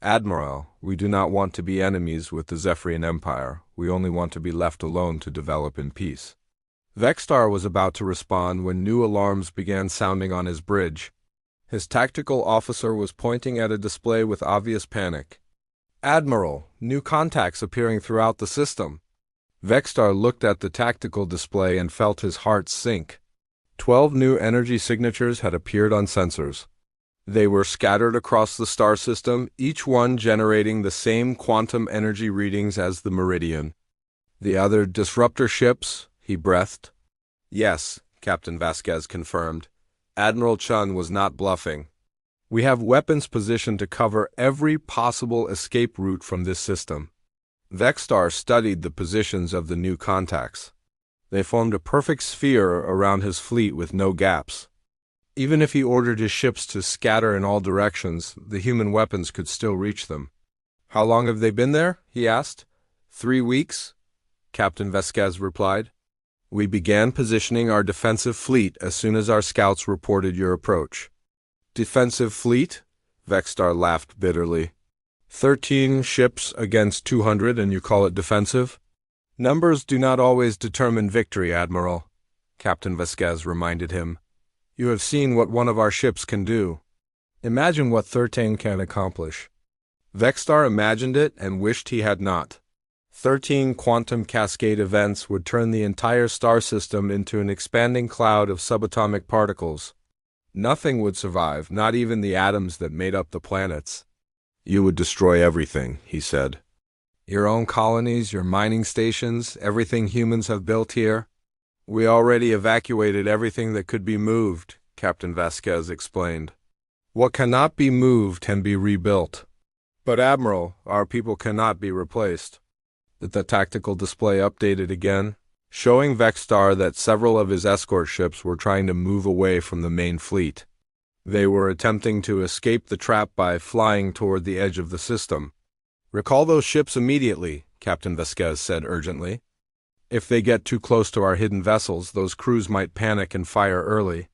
Admiral, we do not want to be enemies with the Zephyrian Empire. We only want to be left alone to develop in peace. Vexstar was about to respond when new alarms began sounding on his bridge. His tactical officer was pointing at a display with obvious panic. Admiral, new contacts appearing throughout the system. Vexstar looked at the tactical display and felt his heart sink. 12 new energy signatures had appeared on sensors. They were scattered across the star system, each one generating the same quantum energy readings as the Meridian. The other disruptor ships, he breathed. Yes, Captain Vasquez confirmed. Admiral Chun was not bluffing. We have weapons positioned to cover every possible escape route from this system. Vexstar studied the positions of the new contacts. They formed a perfect sphere around his fleet with no gaps. Even if he ordered his ships to scatter in all directions, the human weapons could still reach them. How long have they been there? He asked. 3 weeks, Captain Vasquez replied. We began positioning our defensive fleet as soon as our scouts reported your approach. Defensive fleet? Vexstar laughed bitterly. 13 ships against 200 and you call it defensive? Numbers do not always determine victory, Admiral, Captain Vasquez reminded him. You have seen what one of our ships can do. Imagine what 13 can accomplish. Vexstar imagined it and wished he had not. 13 quantum cascade events would turn the entire star system into an expanding cloud of subatomic particles. Nothing would survive, not even the atoms that made up the planets. You would destroy everything, he said. Your own colonies, your mining stations, everything humans have built here. We already evacuated everything that could be moved, Captain Vasquez explained. What cannot be moved can be rebuilt. But Admiral, our people cannot be replaced. The tactical display updated again, showing Vexstar that several of his escort ships were trying to move away from the main fleet. They were attempting to escape the trap by flying toward the edge of the system. Recall those ships immediately, Captain Vasquez said urgently. If they get too close to our hidden vessels, those crews might panic and fire early.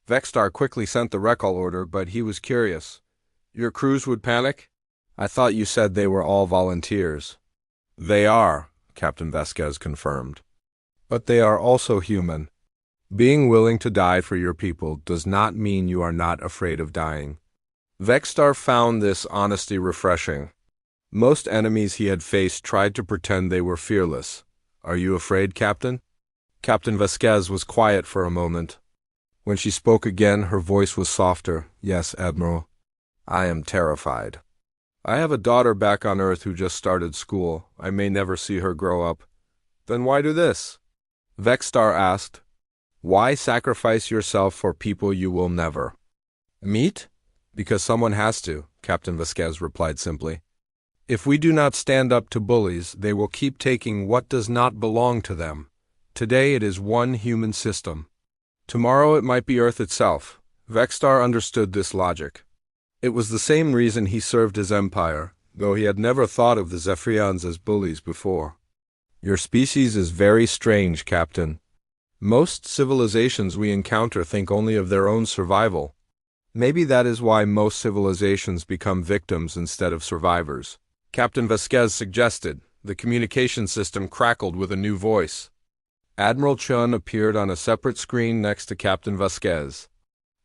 Vexstar quickly sent the recall order, but he was curious. Your crews would panic? I thought you said they were all volunteers. They are, Captain Vasquez confirmed. But they are also human. Being willing to die for your people does not mean you are not afraid of dying. Vexstar found this honesty refreshing. Most enemies he had faced tried to pretend they were fearless. Are you afraid, Captain? Captain Vasquez was quiet for a moment. When she spoke again, her voice was softer. Yes, Admiral. I am terrified. I have a daughter back on Earth who just started school. I may never see her grow up. Then why do this? Vexstar asked. Why sacrifice yourself for people you will never meet? Because someone has to, Captain Vasquez replied simply. If we do not stand up to bullies, they will keep taking what does not belong to them. Today it is one human system. Tomorrow it might be Earth itself. Vexstar understood this logic. It was the same reason he served his empire, though he had never thought of the Zephyrians as bullies before. Your species is very strange, Captain. Most civilizations we encounter think only of their own survival. Maybe that is why most civilizations become victims instead of survivors. Captain Vasquez suggested. The communication system crackled with a new voice. Admiral Chun appeared on a separate screen next to Captain Vasquez.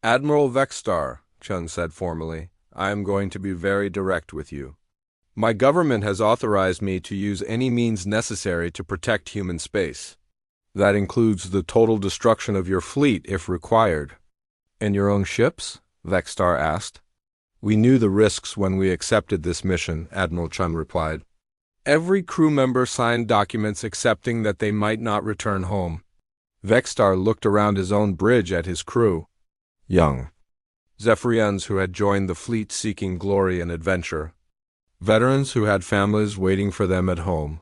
Admiral Vexstar, Chun said formally, I am going to be very direct with you. My government has authorized me to use any means necessary to protect human space. That includes the total destruction of your fleet if required. And your own ships? Vexstar asked. We knew the risks when we accepted this mission, Admiral Chun replied. Every crew member signed documents accepting that they might not return home. Vexstar looked around his own bridge at his crew. Young Zephyrians who had joined the fleet seeking glory and adventure. Veterans who had families waiting for them at home.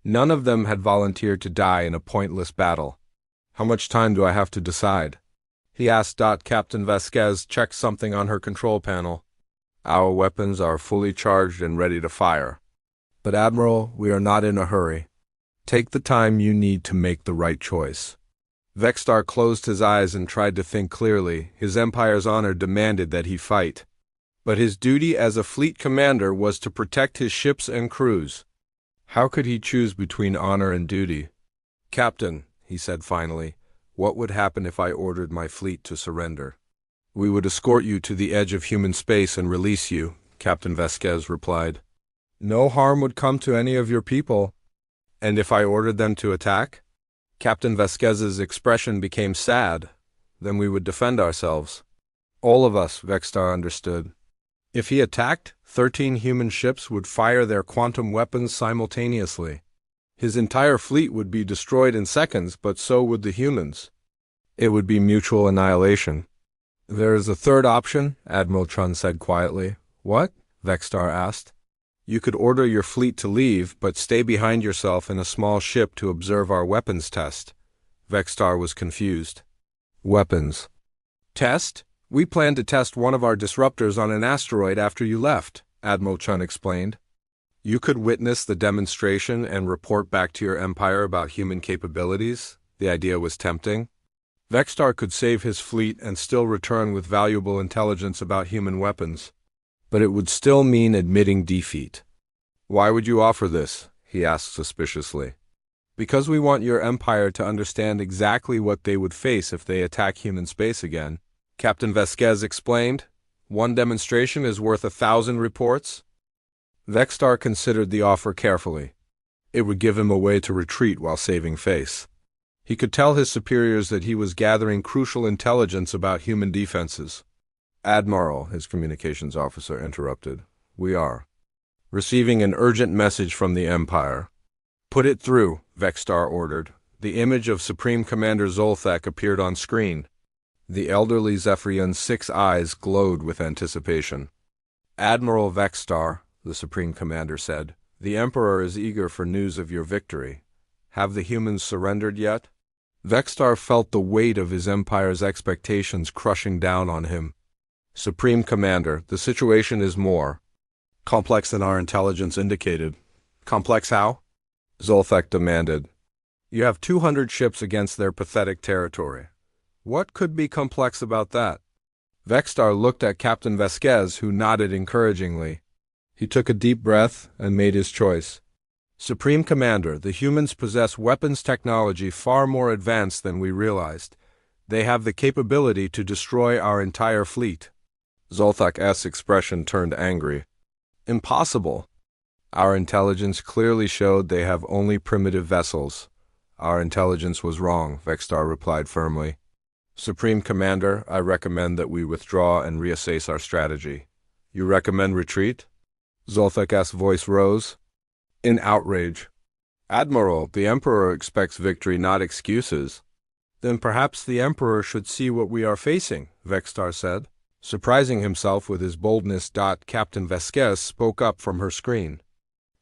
None of them had volunteered to die in a pointless battle. How much time do I have to decide? He asked. Captain Vasquez checked something on her control panel. Our weapons are fully charged and ready to fire. But Admiral, we are not in a hurry. Take the time you need to make the right choice. Vexstar closed his eyes and tried to think clearly. His empire's honor demanded that he fight. But his duty as a fleet commander was to protect his ships and crews. How could he choose between honor and duty? Captain, he said finally, what would happen if I ordered my fleet to surrender? We would escort you to the edge of human space and release you, Captain Vasquez replied. No harm would come to any of your people. And if I ordered them to attack? Captain Vasquez's expression became sad. Then we would defend ourselves. All of us, Vexstar understood. If he attacked, 13 human ships would fire their quantum weapons simultaneously. His entire fleet would be destroyed in seconds, but so would the humans. It would be mutual annihilation. There is a third option, Admiral Chun said quietly. What? Vexstar asked. You could order your fleet to leave, but stay behind yourself in a small ship to observe our weapons test. Vexstar was confused. Weapons test? We plan to test one of our disruptors on an asteroid after you left, Admiral Chun explained. You could witness the demonstration and report back to your empire about human capabilities. The idea was tempting. Vexstar could save his fleet and still return with valuable intelligence about human weapons. But it would still mean admitting defeat. Why would you offer this? He asked suspiciously. Because we want your empire to understand exactly what they would face if they attack human space again, Captain Vasquez explained. One demonstration is worth 1,000 reports. Vexstar considered the offer carefully. It would give him a way to retreat while saving face. He could tell his superiors that he was gathering crucial intelligence about human defenses. "Admiral," his communications officer interrupted. "We are receiving an urgent message from the Empire." "Put it through," Vexstar ordered. The image of Supreme Commander Zolthek appeared on screen. The elderly Zephyrian's 6 eyes glowed with anticipation. "Admiral Vexstar," the Supreme Commander said, "the Emperor is eager for news of your victory. Have the humans surrendered yet?" Vexstar felt the weight of his Empire's expectations crushing down on him. "Supreme Commander, the situation is more complex than our intelligence indicated." "Complex how?" Zolthek demanded. "You have 200 ships against their pathetic territory. What could be complex about that?" Vexstar looked at Captain Vasquez, who nodded encouragingly. He took a deep breath and made his choice. "Supreme Commander, the humans possess weapons technology far more advanced than we realized. They have the capability to destroy our entire fleet." Zolthek's expression turned angry. "Impossible. Our intelligence clearly showed they have only primitive vessels." "Our intelligence was wrong," Vexstar replied firmly. "Supreme Commander, I recommend that we withdraw and reassess our strategy." "You recommend retreat?" Zolthek's voice rose in outrage. "Admiral, the Emperor expects victory, not excuses." "Then perhaps the Emperor should see what we are facing," Vexstar said. Surprising himself with his boldness, Captain Vasquez spoke up from her screen.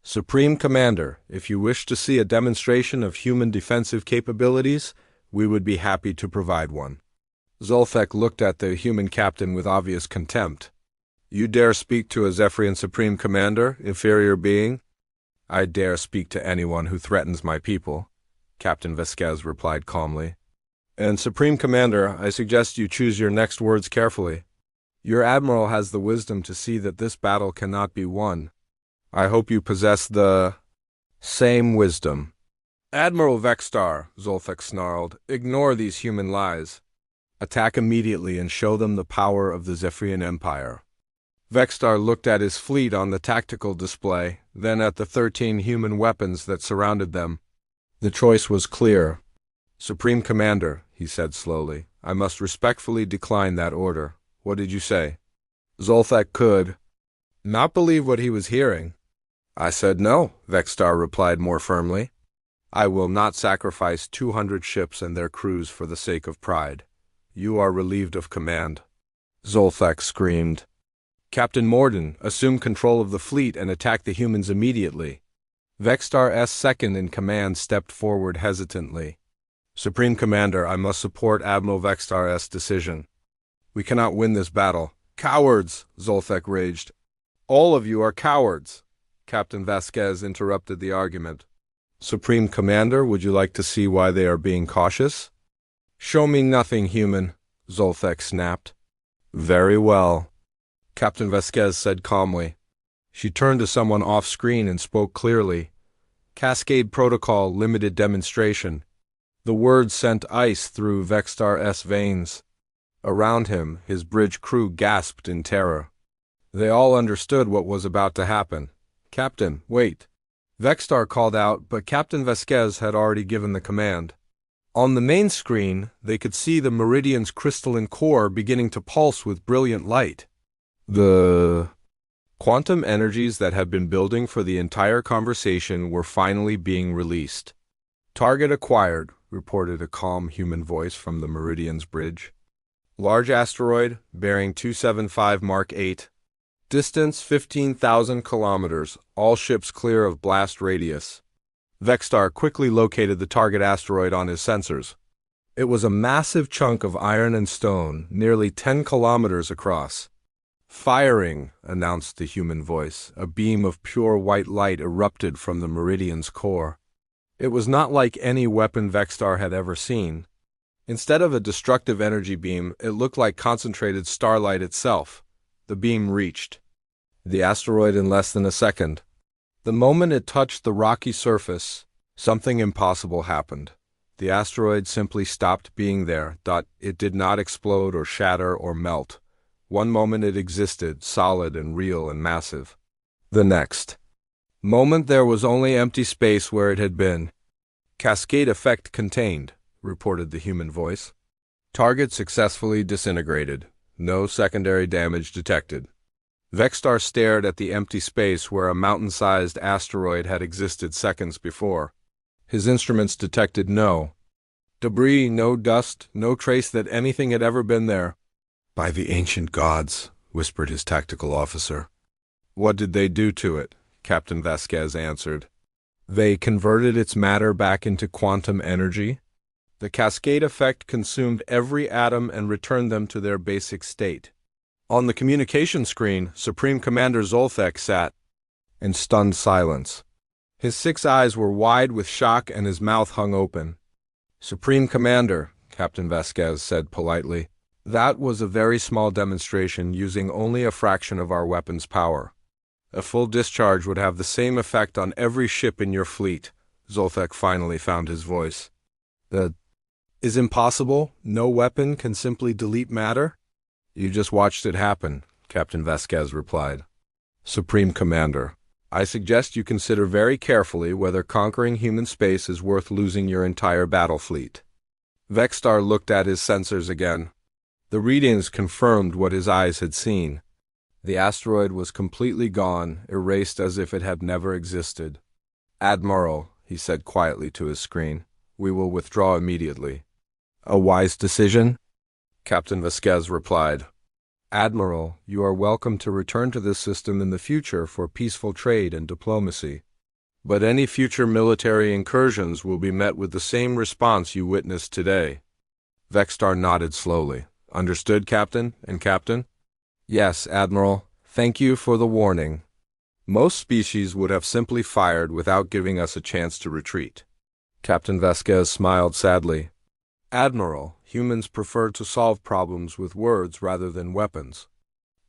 "Supreme Commander, if you wish to see a demonstration of human defensive capabilities, we would be happy to provide one." Zolthek looked at the human captain with obvious contempt. "You dare speak to a Zephyrian Supreme Commander, inferior being?" "I dare speak to anyone who threatens my people," Captain Vasquez replied calmly. "And Supreme Commander, I suggest you choose your next words carefully. Your admiral has the wisdom to see that this battle cannot be won. I hope you possess the same wisdom." "Admiral Vexstar," Zolthek snarled, "ignore these human lies. Attack immediately and show them the power of the Zephyrian Empire." Vexstar looked at his fleet on the tactical display, then at the 13 human weapons that surrounded them. The choice was clear. "Supreme Commander," he said slowly, "I must respectfully decline that order." "What did you say?" Zolthek could not believe what he was hearing. "I said no," Vexstar replied more firmly. "I will not sacrifice 200 ships and their crews for the sake of pride. You are relieved of command." Zolthek screamed. "Captain Morden, assume control of the fleet and attack the humans immediately." Vexstar's second in command stepped forward hesitantly. "Supreme Commander, I must support Admiral Vexstar's decision. We cannot win this battle." "Cowards!" Zolthek raged. "All of you are cowards!" Captain Vasquez interrupted the argument. "Supreme Commander, would you like to see why they are being cautious?" "Show me nothing, human," Zolthek snapped. "Very well," Captain Vasquez said calmly. She turned to someone off-screen and spoke clearly. "Cascade Protocol Limited Demonstration." The words sent ice through Vexstar's veins. Around him, his bridge crew gasped in terror. They all understood what was about to happen. "Captain, wait." Vexstar called out, but Captain Vasquez had already given the command. On the main screen, they could see the Meridian's crystalline core beginning to pulse with brilliant light. The quantum energies that had been building for the entire conversation were finally being released. "Target acquired," reported a calm human voice from the Meridian's bridge. "Large asteroid, bearing 275 Mark 8. Distance 15,000 kilometers, all ships clear of blast radius." Vexstar quickly located the target asteroid on his sensors. It was a massive chunk of iron and stone, nearly 10 kilometers across. "Firing," announced the human voice. A beam of pure white light erupted from the Meridian's core. It was not like any weapon Vexstar had ever seen. Instead of a destructive energy beam, it looked like concentrated starlight itself. The beam reached the asteroid in less than a second. The moment it touched the rocky surface, something impossible happened. The asteroid simply stopped being there. It did not explode or shatter or melt. One moment it existed, solid and real and massive. The next Moment there was only empty space where it had been. Cascade effect contained, reported the human voice. Target successfully disintegrated. No secondary damage detected. Vexstar stared at the empty space where a mountain-sized asteroid had existed seconds before. His instruments detected no debris, no dust, no trace that anything had ever been there. By the ancient gods, whispered his tactical officer. What did they do to it? Captain Vasquez answered. They converted its matter back into quantum energy. The cascade effect consumed every atom and returned them to their basic state. On the communication screen, Supreme Commander Zolthek sat in stunned silence. His 6 eyes were wide with shock and his mouth hung open. Supreme Commander, Captain Vasquez said politely, that was a very small demonstration using only a fraction of our weapon's power. A full discharge would have the same effect on every ship in your fleet. Zolthek finally found his voice. That is impossible? No weapon can simply delete matter? You just watched it happen, Captain Vasquez replied. Supreme Commander, I suggest you consider very carefully whether conquering human space is worth losing your entire battle fleet. Vexstar looked at his sensors again. The readings confirmed what his eyes had seen. The asteroid was completely gone, erased as if it had never existed. Admiral, he said quietly to his screen, we will withdraw immediately. A wise decision? Captain Vasquez replied. Admiral, you are welcome to return to this system in the future for peaceful trade and diplomacy. But any future military incursions will be met with the same response you witnessed today. Vexstar nodded slowly. Understood, Captain and Captain? Yes, Admiral. Thank you for the warning. Most species would have simply fired without giving us a chance to retreat. Captain Vasquez smiled sadly. Admiral, humans prefer to solve problems with words rather than weapons.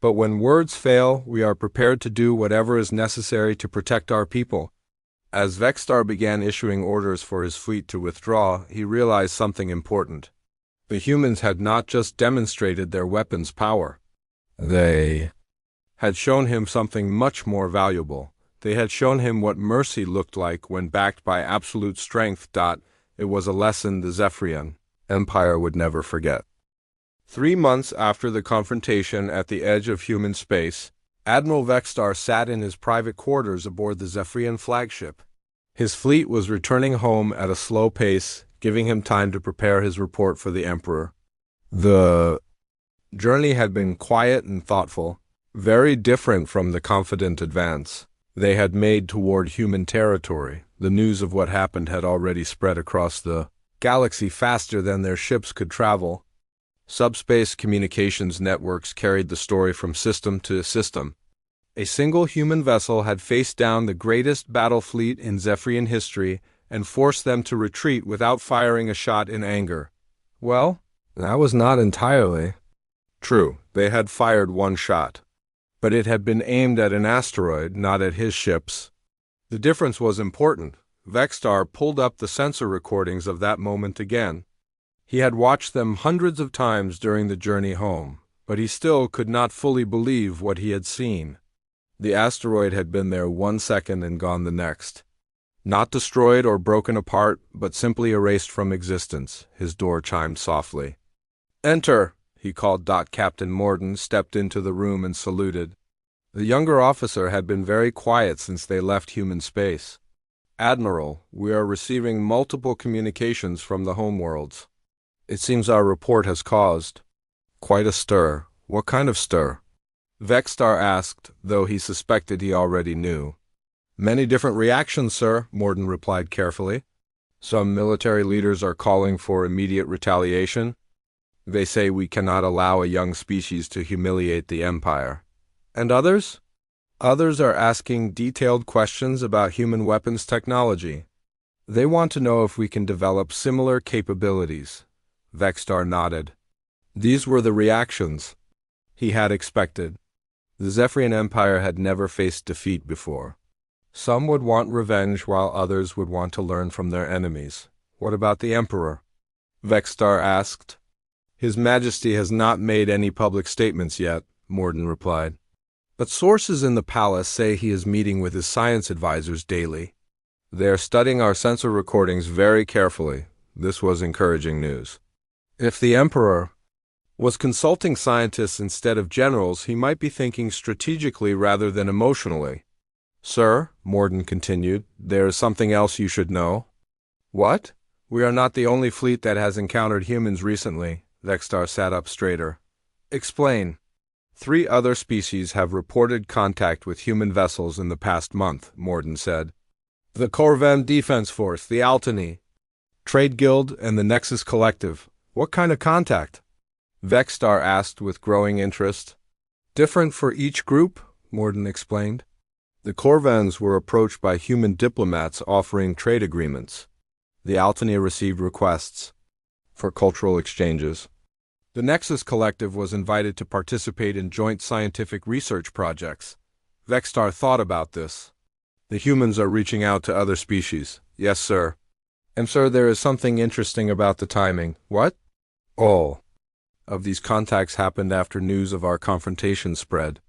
But when words fail, we are prepared to do whatever is necessary to protect our people. As Vexstar began issuing orders for his fleet to withdraw, he realized something important. The humans had not just demonstrated their weapons' power. They had shown him something much more valuable. They had shown him what mercy looked like when backed by absolute strength. It was a lesson the Zephyrian Empire would never forget. 3 months after the confrontation at the edge of human space, Admiral Vexstar sat in his private quarters aboard the Zephyrian flagship. His fleet was returning home at a slow pace, giving him time to prepare his report for the Emperor. The journey had been quiet and thoughtful, very different from the confident advance they had made toward human territory. The news of what happened had already spread across the galaxy faster than their ships could travel. Subspace communications networks carried the story from system to system. A single human vessel had faced down the greatest battle fleet in Zephyrian history and forced them to retreat without firing a shot in anger. Well, that was not entirely true. They had fired 1 shot. But it had been aimed at an asteroid, not at his ships. The difference was important. Vexstar pulled up the sensor recordings of that moment again. He had watched them hundreds of times during the journey home, but he still could not fully believe what he had seen. The asteroid had been there 1 second and gone the next. Not destroyed or broken apart, but simply erased from existence. His door chimed softly. Enter, he called. Captain Morden stepped into the room and saluted. The younger officer had been very quiet since they left human space. Admiral, we are receiving multiple communications from the homeworlds. It seems our report has caused quite a stir. What kind of stir? Vexstar asked, though he suspected he already knew. Many different reactions, sir, Morden replied carefully. Some military leaders are calling for immediate retaliation. They say we cannot allow a young species to humiliate the Empire. And others? Others are asking detailed questions about human weapons technology. They want to know if we can develop similar capabilities. Vexstar nodded. These were the reactions he had expected. The Zephyrian Empire had never faced defeat before. Some would want revenge while others would want to learn from their enemies. What about the Emperor? Vexstar asked. His Majesty has not made any public statements yet, Morden replied. But sources in the palace say he is meeting with his science advisors daily. They are studying our sensor recordings very carefully. This was encouraging news. If the Emperor was consulting scientists instead of generals, he might be thinking strategically rather than emotionally. Sir, Morden continued, there is something else you should know. What? We are not the only fleet that has encountered humans recently. Vextar sat up straighter. Explain. 3 other species have reported contact with human vessels in the past month, Morden said. The Corvan Defense Force, the Altany, Trade Guild, and the Nexus Collective. What kind of contact? Vextar asked with growing interest. Different for each group, Morden explained. The Corvans were approached by human diplomats offering trade agreements. The Altany received requests for cultural exchanges. The Nexus Collective was invited to participate in joint scientific research projects. Vextar thought about this. The humans are reaching out to other species. Yes, sir. And sir, there is something interesting about the timing. What? All of these contacts happened after news of our confrontation spread.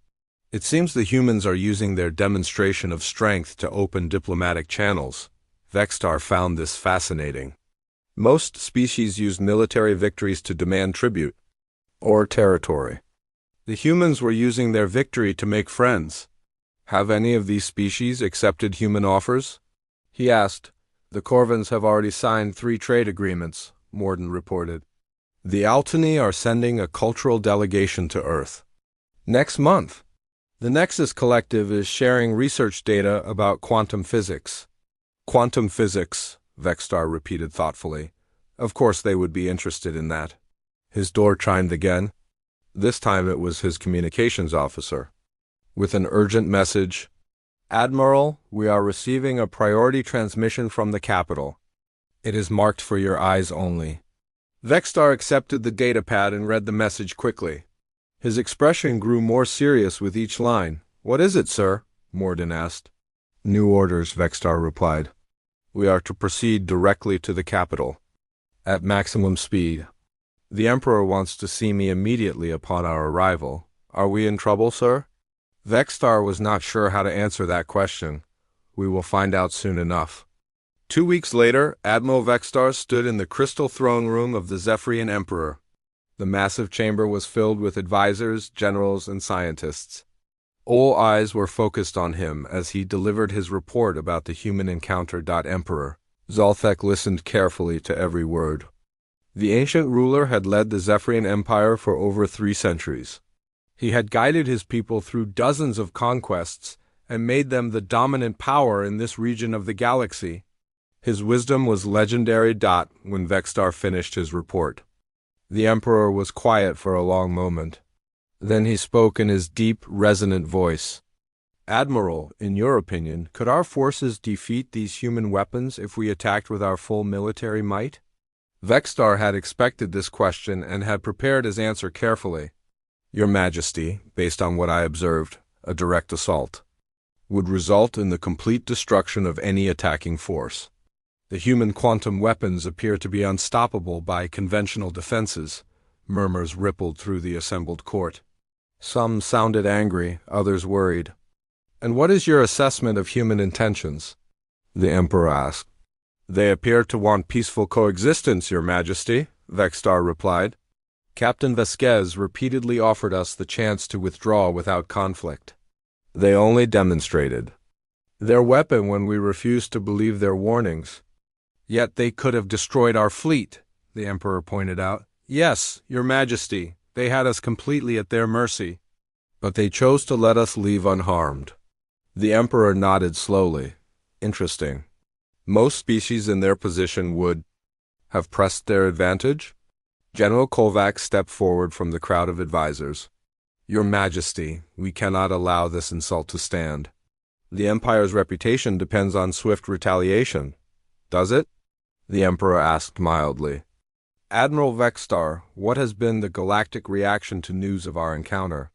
It seems the humans are using their demonstration of strength to open diplomatic channels. Vextar found this fascinating. Most species use military victories to demand tribute or territory. The humans were using their victory to make friends. Have any of these species accepted human offers? He asked. The Corvans have already signed 3 trade agreements, Morden reported. The Altany are sending a cultural delegation to Earth next month. The Nexus Collective is sharing research data about quantum physics. Quantum physics, Vextar repeated thoughtfully. Of course they would be interested in that. His door chimed again. This time it was his communications officer. With an urgent message. Admiral, we are receiving a priority transmission from the capital. It is marked for your eyes only. Vextar accepted the datapad and read the message quickly. His expression grew more serious with each line. What is it, sir? Morden asked. New orders, Vextar replied. We are to proceed directly to the capital, at maximum speed. The Emperor wants to see me immediately upon our arrival. Are we in trouble, sir? Vextar was not sure how to answer that question. We will find out soon enough. 2 weeks later, Admiral Vextar stood in the crystal throne room of the Zephyrian Emperor. The massive chamber was filled with advisors, generals, and scientists. All eyes were focused on him as he delivered his report about the human encounter. Emperor Zolthek listened carefully to every word. The ancient ruler had led the Zephyrian Empire for over 3 centuries. He had guided his people through dozens of conquests and made them the dominant power in this region of the galaxy. His wisdom was legendary. When Vextar finished his report, the Emperor was quiet for a long moment. Then he spoke in his deep, resonant voice. Admiral, in your opinion, could our forces defeat these human weapons if we attacked with our full military might? Vextar had expected this question and had prepared his answer carefully. Your Majesty, based on what I observed, a direct assault would result in the complete destruction of any attacking force. The human quantum weapons appear to be unstoppable by conventional defenses. Murmurs rippled through the assembled court. Some sounded angry, others worried. And what is your assessment of human intentions? The Emperor asked. They appear to want peaceful coexistence, Your Majesty, Vextar replied. Captain Vasquez repeatedly offered us the chance to withdraw without conflict. They only demonstrated their weapon when we refused to believe their warnings. Yet they could have destroyed our fleet, the Emperor pointed out. Yes, Your Majesty, they had us completely at their mercy. But they chose to let us leave unharmed. The Emperor nodded slowly. Interesting. Most species in their position would have pressed their advantage? General Kovac stepped forward from the crowd of advisors. Your Majesty, we cannot allow this insult to stand. The Empire's reputation depends on swift retaliation. Does it? The Emperor asked mildly. Admiral Vextar, what has been the galactic reaction to news of our encounter?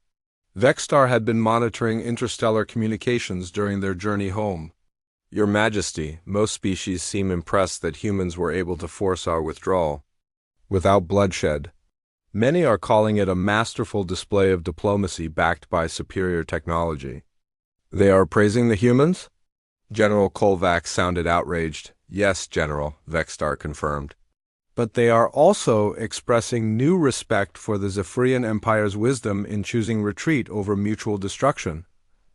Vextar had been monitoring interstellar communications during their journey home. Your Majesty, most species seem impressed that humans were able to force our withdrawal without bloodshed. Many are calling it a masterful display of diplomacy backed by superior technology. They are praising the humans? General Kovacs sounded outraged. Yes, General, Vextar confirmed. But they are also expressing new respect for the Zephyrian Empire's wisdom in choosing retreat over mutual destruction.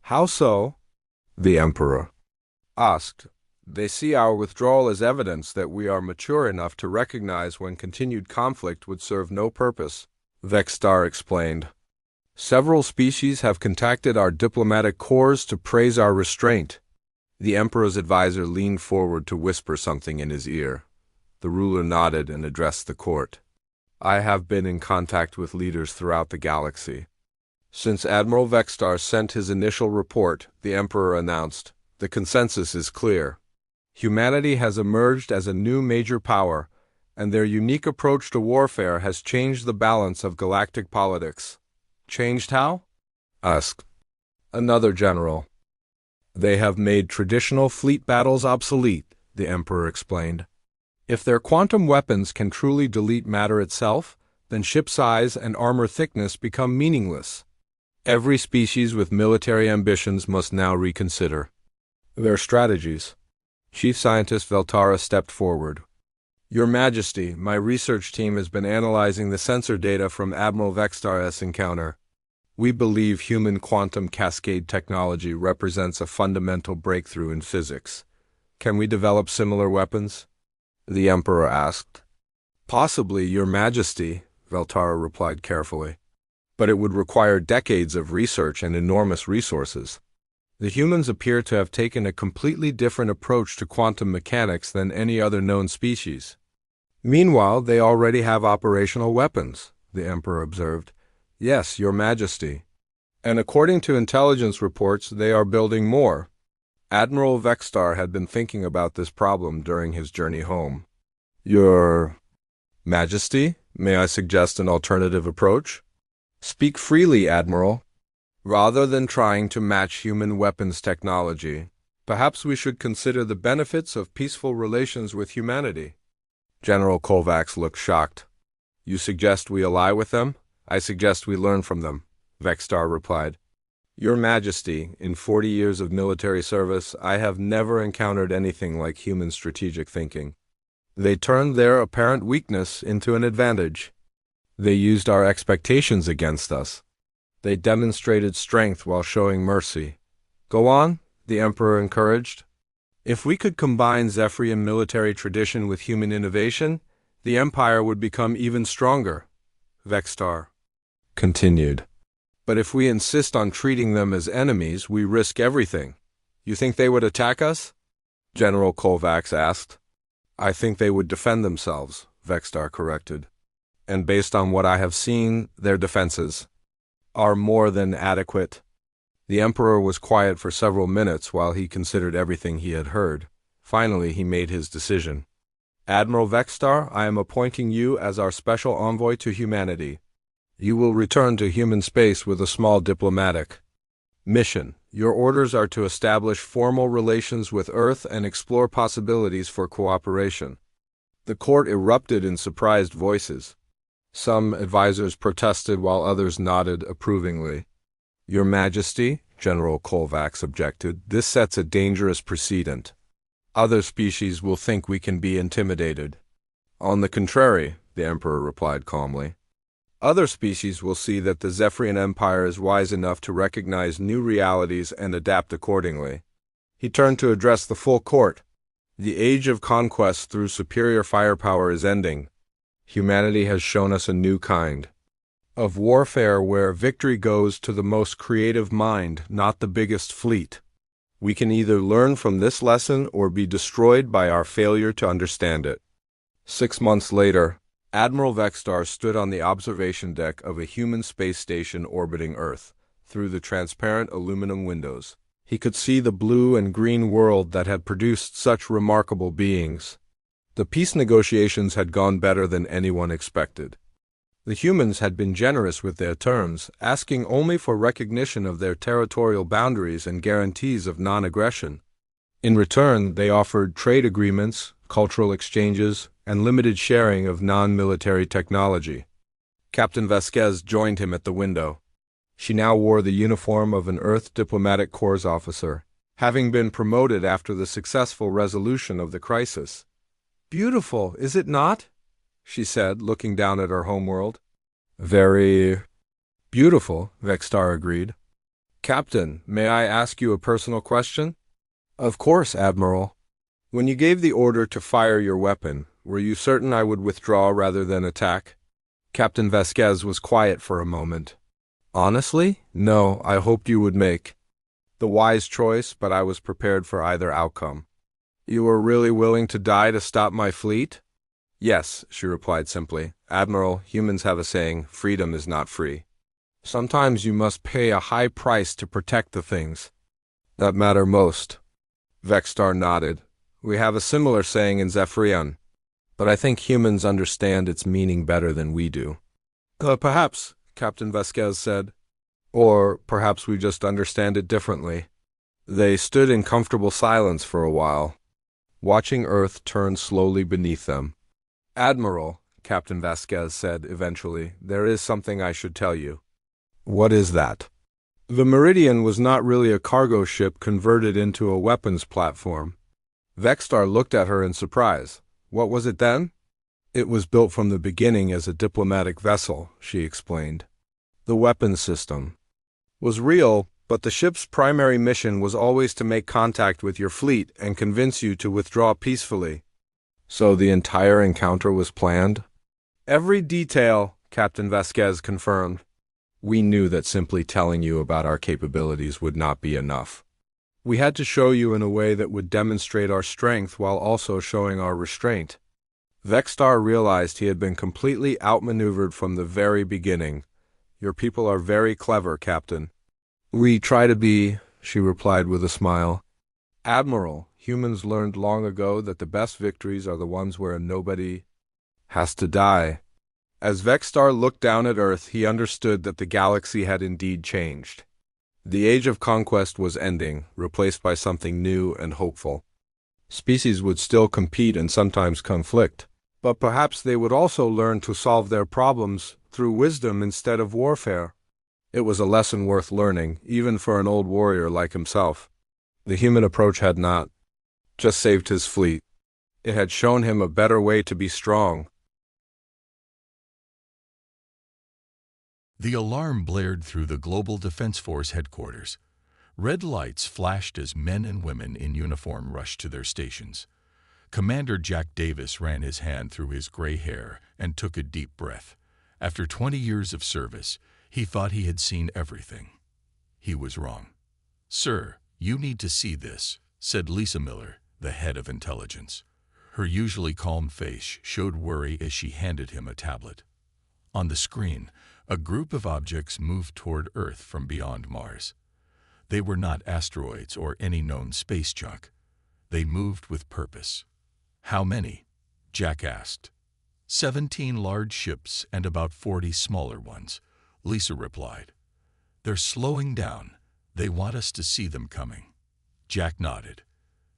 How so? The Emperor asked. They see our withdrawal as evidence that we are mature enough to recognize when continued conflict would serve no purpose, Vextar explained. Several species have contacted our diplomatic corps to praise our restraint. The Emperor's advisor leaned forward to whisper something in his ear. The ruler nodded and addressed the court. I have been in contact with leaders throughout the galaxy. Since Admiral Vextar sent his initial report, the Emperor announced, the consensus is clear. Humanity has emerged as a new major power, and their unique approach to warfare has changed the balance of galactic politics. Changed how? Asked another general. They have made traditional fleet battles obsolete, the Emperor explained. If their quantum weapons can truly delete matter itself, then ship size and armor thickness become meaningless. Every species with military ambitions must now reconsider their strategies. Chief Scientist Veltara stepped forward. Your Majesty, my research team has been analyzing the sensor data from Admiral Vextar's encounter. We believe human quantum cascade technology represents a fundamental breakthrough in physics. Can we develop similar weapons? The Emperor asked. Possibly, Your Majesty, Veltara replied carefully. But it would require decades of research and enormous resources. The humans appear to have taken a completely different approach to quantum mechanics than any other known species. Meanwhile, they already have operational weapons, the Emperor observed. Yes, Your Majesty. And according to intelligence reports, they are building more. Admiral Vextar had been thinking about this problem during his journey home. Your Majesty, may I suggest an alternative approach? Speak freely, Admiral. Rather than trying to match human weapons technology, perhaps we should consider the benefits of peaceful relations with humanity. General Kovacs looked shocked. You suggest we ally with them? I suggest we learn from them, Vextar replied. Your Majesty, in 40 years of military service, I have never encountered anything like human strategic thinking. They turned their apparent weakness into an advantage. They used our expectations against us. They demonstrated strength while showing mercy. Go on, the Emperor encouraged. If we could combine Zephyrian military tradition with human innovation, the Empire would become even stronger, Vextar continued. But if we insist on treating them as enemies, we risk everything. You think they would attack us? General Kovacs asked. I think they would defend themselves, Vextar corrected. And based on what I have seen, their defenses are more than adequate. The Emperor was quiet for several minutes while he considered everything he had heard. Finally, he made his decision. Admiral Vextar, I am appointing you as our special envoy to humanity. You will return to human space with a small diplomatic mission. Your orders are to establish formal relations with Earth and explore possibilities for cooperation. The court erupted in surprised voices. Some advisors protested while others nodded approvingly. Your Majesty, General Kovacs objected, this sets a dangerous precedent. Other species will think we can be intimidated. On the contrary, the Emperor replied calmly. Other species will see that the Zephyrian Empire is wise enough to recognize new realities and adapt accordingly. He turned to address the full court. The age of conquest through superior firepower is ending. Humanity has shown us a new kind of warfare where victory goes to the most creative mind, not the biggest fleet. We can either learn from this lesson or be destroyed by our failure to understand it. 6 months later, Admiral Vextar stood on the observation deck of a human space station orbiting Earth. Through the transparent aluminum windows, he could see the blue and green world that had produced such remarkable beings. The peace negotiations had gone better than anyone expected. The humans had been generous with their terms, asking only for recognition of their territorial boundaries and guarantees of non-aggression. In return, they offered trade agreements, cultural exchanges, and limited sharing of non-military technology. Captain Vasquez joined him at the window. She now wore the uniform of an Earth Diplomatic Corps officer, having been promoted after the successful resolution of the crisis. "Beautiful, is it not?" she said, looking down at her homeworld. "Very beautiful," Vextar agreed. "Captain, may I ask you a personal question?" "Of course, Admiral." "When you gave the order to fire your weapon, were you certain I would withdraw rather than attack?" Captain Vasquez was quiet for a moment. "Honestly, no, I hoped you would make the wise choice, but I was prepared for either outcome." "You were really willing to die to stop my fleet?" "Yes," she replied simply. "Admiral, humans have a saying, freedom is not free. Sometimes you must pay a high price to protect the things that matter most." Vextar nodded. "We have a similar saying in Zephyrion, but I think humans understand its meaning better than we do." Perhaps," Captain Vasquez said. "Or perhaps we just understand it differently." They stood in comfortable silence for a while, watching Earth turn slowly beneath them. "Admiral," Captain Vasquez said eventually, "there is something I should tell you." "What is that?" "The Meridian was not really a cargo ship converted into a weapons platform." Vextar looked at her in surprise. "What was it then?" "It was built from the beginning as a diplomatic vessel," she explained. "The weapons system was real, but the ship's primary mission was always to make contact with your fleet and convince you to withdraw peacefully." "So the entire encounter was planned?" "Every detail," Captain Vasquez confirmed. "We knew that simply telling you about our capabilities would not be enough. We had to show you in a way that would demonstrate our strength while also showing our restraint." Vextar realized he had been completely outmaneuvered from the very beginning. "Your people are very clever, Captain." "We try to be," she replied with a smile. "Admiral, humans learned long ago that the best victories are the ones where nobody has to die." As Vextar looked down at Earth, he understood that the galaxy had indeed changed. The age of conquest was ending, replaced by something new and hopeful. Species would still compete and sometimes conflict, but perhaps they would also learn to solve their problems through wisdom instead of warfare. It was a lesson worth learning, even for an old warrior like himself. The human approach had not just saved his fleet. It had shown him a better way to be strong. The alarm blared through the Global Defense Force headquarters. Red lights flashed as men and women in uniform rushed to their stations. Commander Jack Davis ran his hand through his gray hair and took a deep breath. After 20 years of service, he thought he had seen everything. He was wrong. "Sir, you need to see this," said Lisa Miller, the head of intelligence. Her usually calm face showed worry as she handed him a tablet. On the screen, a group of objects moved toward Earth from beyond Mars. They were not asteroids or any known space junk. They moved with purpose. "How many?" Jack asked. 17 large ships and about 40 smaller ones," Lisa replied. "They're slowing down. They want us to see them coming." Jack nodded.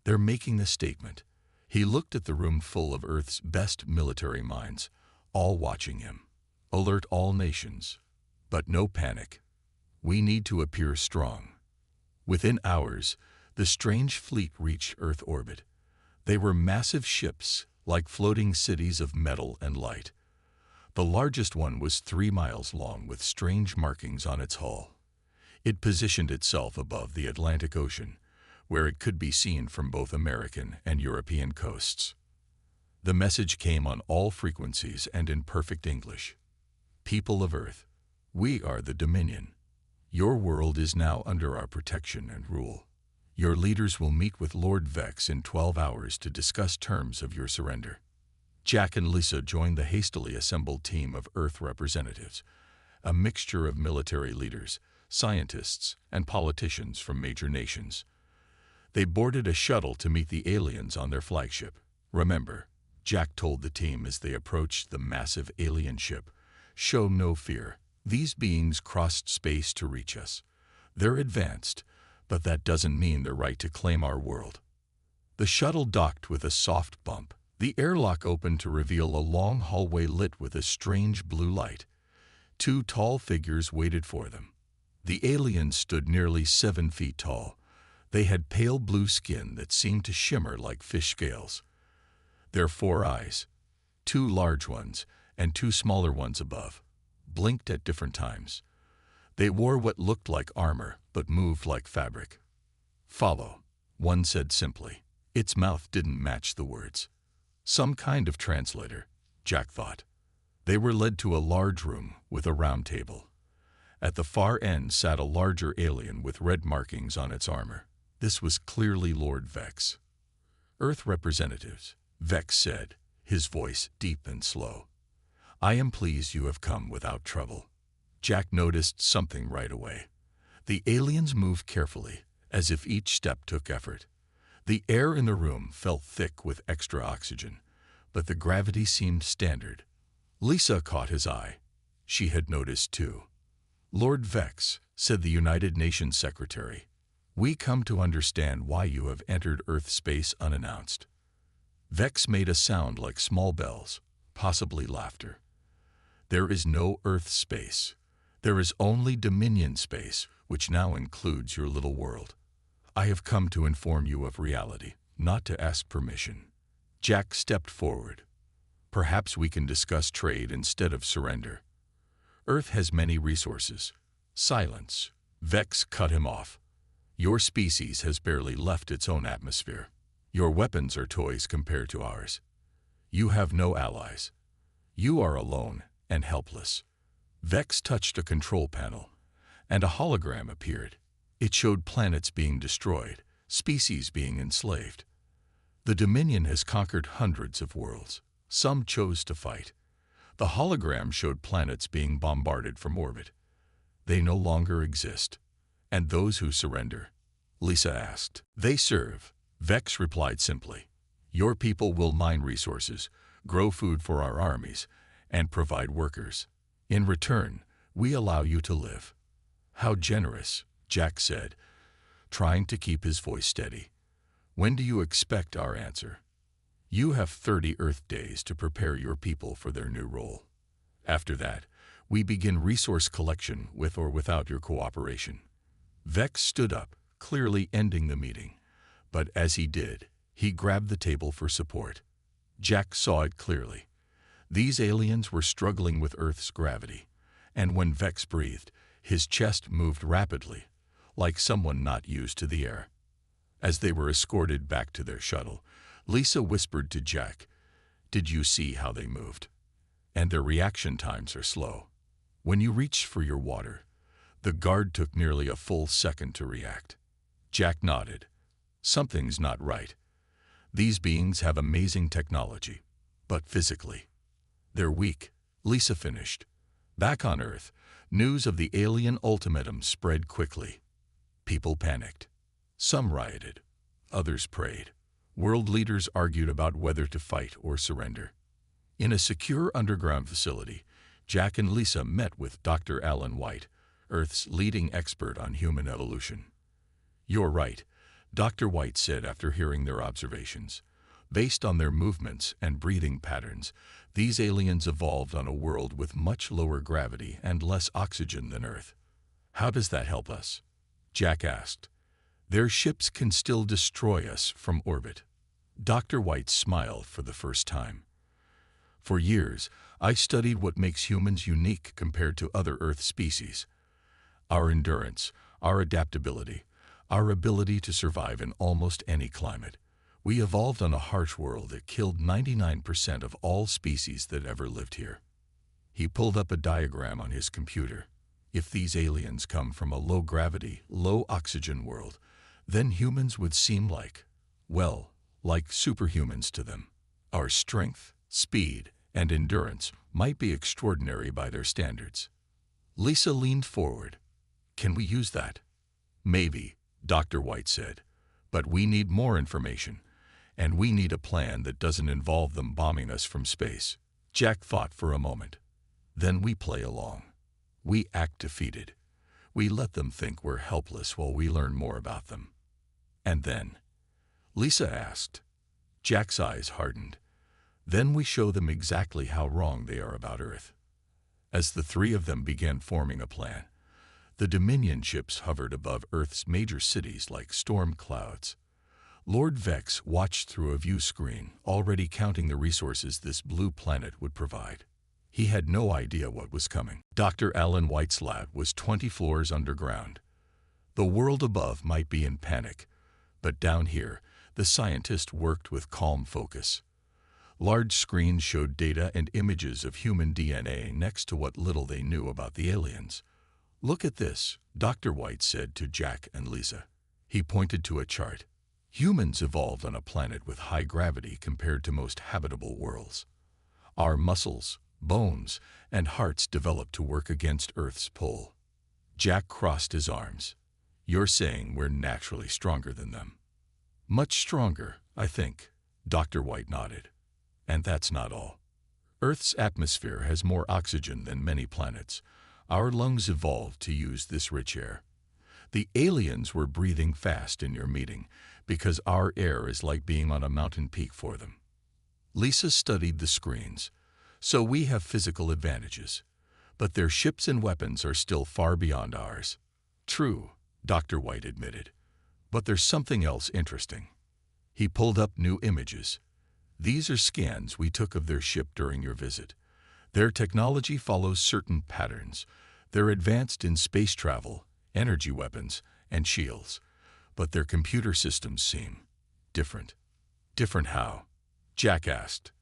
"They're making a statement." He looked at the room full of Earth's best military minds, all watching him. "Alert all nations. But no panic. We need to appear strong." Within hours, the strange fleet reached Earth orbit. They were massive ships, like floating cities of metal and light. The largest one was 3 miles long with strange markings on its hull. It positioned itself above the Atlantic Ocean, where it could be seen from both American and European coasts. The message came on all frequencies and in perfect English. "People of Earth, we are the Dominion. Your world is now under our protection and rule. Your leaders will meet with Lord Vex in 12 hours to discuss terms of your surrender." Jack and Lisa joined the hastily assembled team of Earth representatives, a mixture of military leaders, scientists, and politicians from major nations. They boarded a shuttle to meet the aliens on their flagship. "Remember," Jack told the team as they approached the massive alien ship, "show no fear. These beings crossed space to reach us. They're advanced, but that doesn't mean they're right to claim our world." The shuttle docked with a soft bump. The airlock opened to reveal a long hallway lit with a strange blue light. Two tall figures waited for them. The aliens stood nearly 7 feet tall. They had pale blue skin that seemed to shimmer like fish scales. Their 4 eyes, 2 large ones and 2 smaller ones above, blinked at different times. They wore what looked like armor but moved like fabric. "Follow," one said simply. Its mouth didn't match the words. Some kind of translator, Jack thought. They were led to a large room with a round table. At the far end sat a larger alien with red markings on its armor. This was clearly Lord Vex. "Earth representatives," Vex said, his voice deep and slow. "I am pleased you have come without trouble." Jack noticed something right away. The aliens moved carefully, as if each step took effort. The air in the room felt thick with extra oxygen, but the gravity seemed standard. Lisa caught his eye. She had noticed too. "Lord Vex," said the United Nations Secretary, "we come to understand why you have entered Earth space unannounced." Vex made a sound like small bells, possibly laughter. "There is no Earth space. There is only Dominion space, which now includes your little world. I have come to inform you of reality, not to ask permission." Jack stepped forward. "Perhaps we can discuss trade instead of surrender. Earth has many resources." "Silence," Vex cut him off. "Your species has barely left its own atmosphere. Your weapons are toys compared to ours. You have no allies. You are alone and helpless." Vex touched a control panel, and a hologram appeared. It showed planets being destroyed, species being enslaved. "The Dominion has conquered hundreds of worlds. Some chose to fight." The hologram showed planets being bombarded from orbit. "They no longer exist." "And those who surrender?" Lisa asked. "They serve," Vex replied simply. "Your people will mine resources, grow food for our armies, and provide workers. In return, we allow you to live." "How generous," Jack said, trying to keep his voice steady. "When do you expect our answer?" "You have 30 Earth days to prepare your people for their new role. After that, we begin resource collection with or without your cooperation." Vex stood up, clearly ending the meeting. But as he did, he grabbed the table for support. Jack saw it clearly. These aliens were struggling with Earth's gravity, and when Vex breathed, his chest moved rapidly, like someone not used to the air. As they were escorted back to their shuttle, Lisa whispered to Jack, "Did you see how they moved? And their reaction times are slow. When you reached for your water, the guard took nearly a full second to react." Jack nodded. "Something's not right. These beings have amazing technology, but physically, they're weak," Lisa finished. Back on Earth, news of the alien ultimatum spread quickly. People panicked. Some rioted. Others prayed. World leaders argued about whether to fight or surrender. In a secure underground facility, Jack and Lisa met with Dr. Alan White, Earth's leading expert on human evolution. "You're right," Dr. White said after hearing their observations. "Based on their movements and breathing patterns, these aliens evolved on a world with much lower gravity and less oxygen than Earth." "How does that help us?" Jack asked. "Their ships can still destroy us from orbit." Dr. White smiled for the first time. "For years, I studied what makes humans unique compared to other Earth species. Our endurance, our adaptability, our ability to survive in almost any climate. We evolved on a harsh world that killed 99% of all species that ever lived here." He pulled up a diagram on his computer. "If these aliens come from a low-gravity, low-oxygen world, then humans would seem like, well, like superhumans to them. Our strength, speed, and endurance might be extraordinary by their standards." Lisa leaned forward. "Can we use that?" "Maybe," Dr. White said, "but we need more information, and we need a plan that doesn't involve them bombing us from space." Jack thought for a moment. "Then we play along. We act defeated. We let them think we're helpless while we learn more about them." "And then?" Lisa asked. Jack's eyes hardened. "Then we show them exactly how wrong they are about Earth." As the three of them began forming a plan, the Dominion ships hovered above Earth's major cities like storm clouds. Lord Vex watched through a view screen, already counting the resources this blue planet would provide. He had no idea what was coming. Dr. Alan White's lab was 20 floors underground. The world above might be in panic, but down here, the scientist worked with calm focus. Large screens showed data and images of human DNA next to what little they knew about the aliens. "Look at this," Dr. White said to Jack and Lisa. He pointed to a chart. Humans evolved on a planet with high gravity compared to most habitable worlds. Our muscles, bones, and hearts developed to work against Earth's pull. Jack crossed his arms. "You're saying we're naturally stronger than them?" "Much stronger, I think," Dr. White nodded. "And that's not all. Earth's atmosphere has more oxygen than many planets. Our lungs evolved to use this rich air. The aliens were breathing fast in your meeting because our air is like being on a mountain peak for them." Lisa studied the screens. "So we have physical advantages, but their ships and weapons are still far beyond ours." "True," Dr. White admitted, "but there's something else interesting." He pulled up new images. "These are scans we took of their ship during your visit. Their technology follows certain patterns. They're advanced in space travel, energy weapons, and shields, but their computer systems seem different." "Different how?" Jack asked.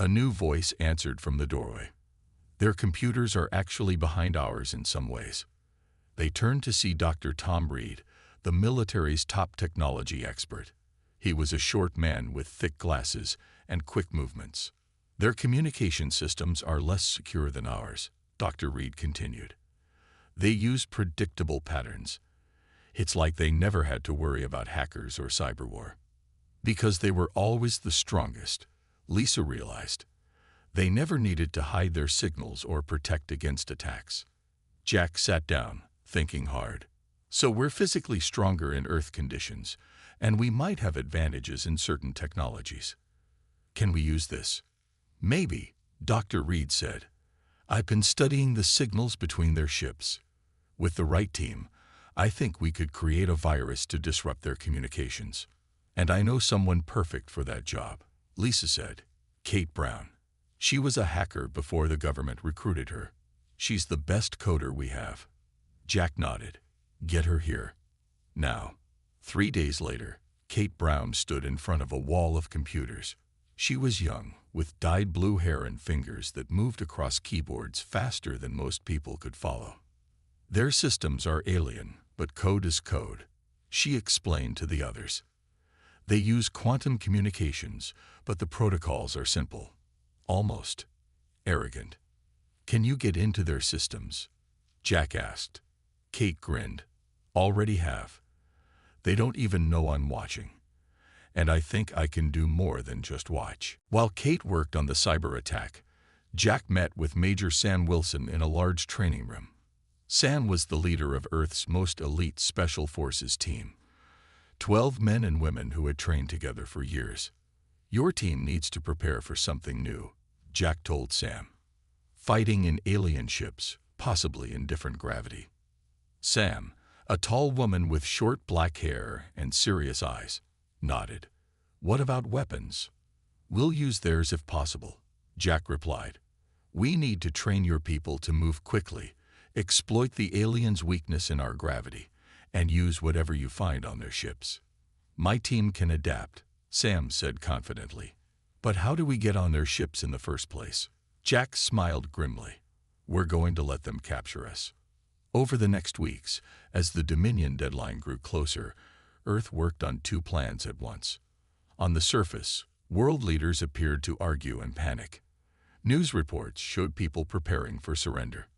A new voice answered from the doorway. "Their computers are actually behind ours in some ways." They turned to see Dr. Tom Reed, the military's top technology expert. He was a short man with thick glasses and quick movements. "Their communication systems are less secure than ours," Dr. Reed continued. "They use predictable patterns. It's like they never had to worry about hackers or cyber war. Because they were always the strongest," Lisa realized. "They never needed to hide their signals or protect against attacks." Jack sat down, thinking hard. "So we're physically stronger in Earth conditions, and we might have advantages in certain technologies. Can we use this?" "Maybe," Dr. Reed said. "I've been studying the signals between their ships. With the right team, I think we could create a virus to disrupt their communications. And I know someone perfect for that job," Lisa said. "Kate Brown. She was a hacker before the government recruited her. She's the best coder we have." Jack nodded. "Get her here. Now." 3 days later, Kate Brown stood in front of a wall of computers. She was young, with dyed blue hair and fingers that moved across keyboards faster than most people could follow. "Their systems are alien, but code is code," she explained to the others. "They use quantum communications, but the protocols are simple. Almost arrogant." "Can you get into their systems?" Jack asked. Kate grinned. "Already have. They don't even know I'm watching. And I think I can do more than just watch." While Kate worked on the cyber attack, Jack met with Major Sam Wilson in a large training room. Sam was the leader of Earth's most elite Special Forces team. 12 men and women who had trained together for years. "Your team needs to prepare for something new," Jack told Sam. "Fighting in alien ships, possibly in different gravity." Sam, a tall woman with short black hair and serious eyes, nodded. "What about weapons?" "We'll use theirs if possible," Jack replied. "We need to train your people to move quickly, exploit the aliens' weakness in our gravity, and use whatever you find on their ships." "My team can adapt," Sam said confidently. "But how do we get on their ships in the first place?" Jack smiled grimly. "We're going to let them capture us." Over the next weeks, as the Dominion deadline grew closer, Earth worked on 2 plans at once. On the surface, world leaders appeared to argue and panic. News reports showed people preparing for surrender.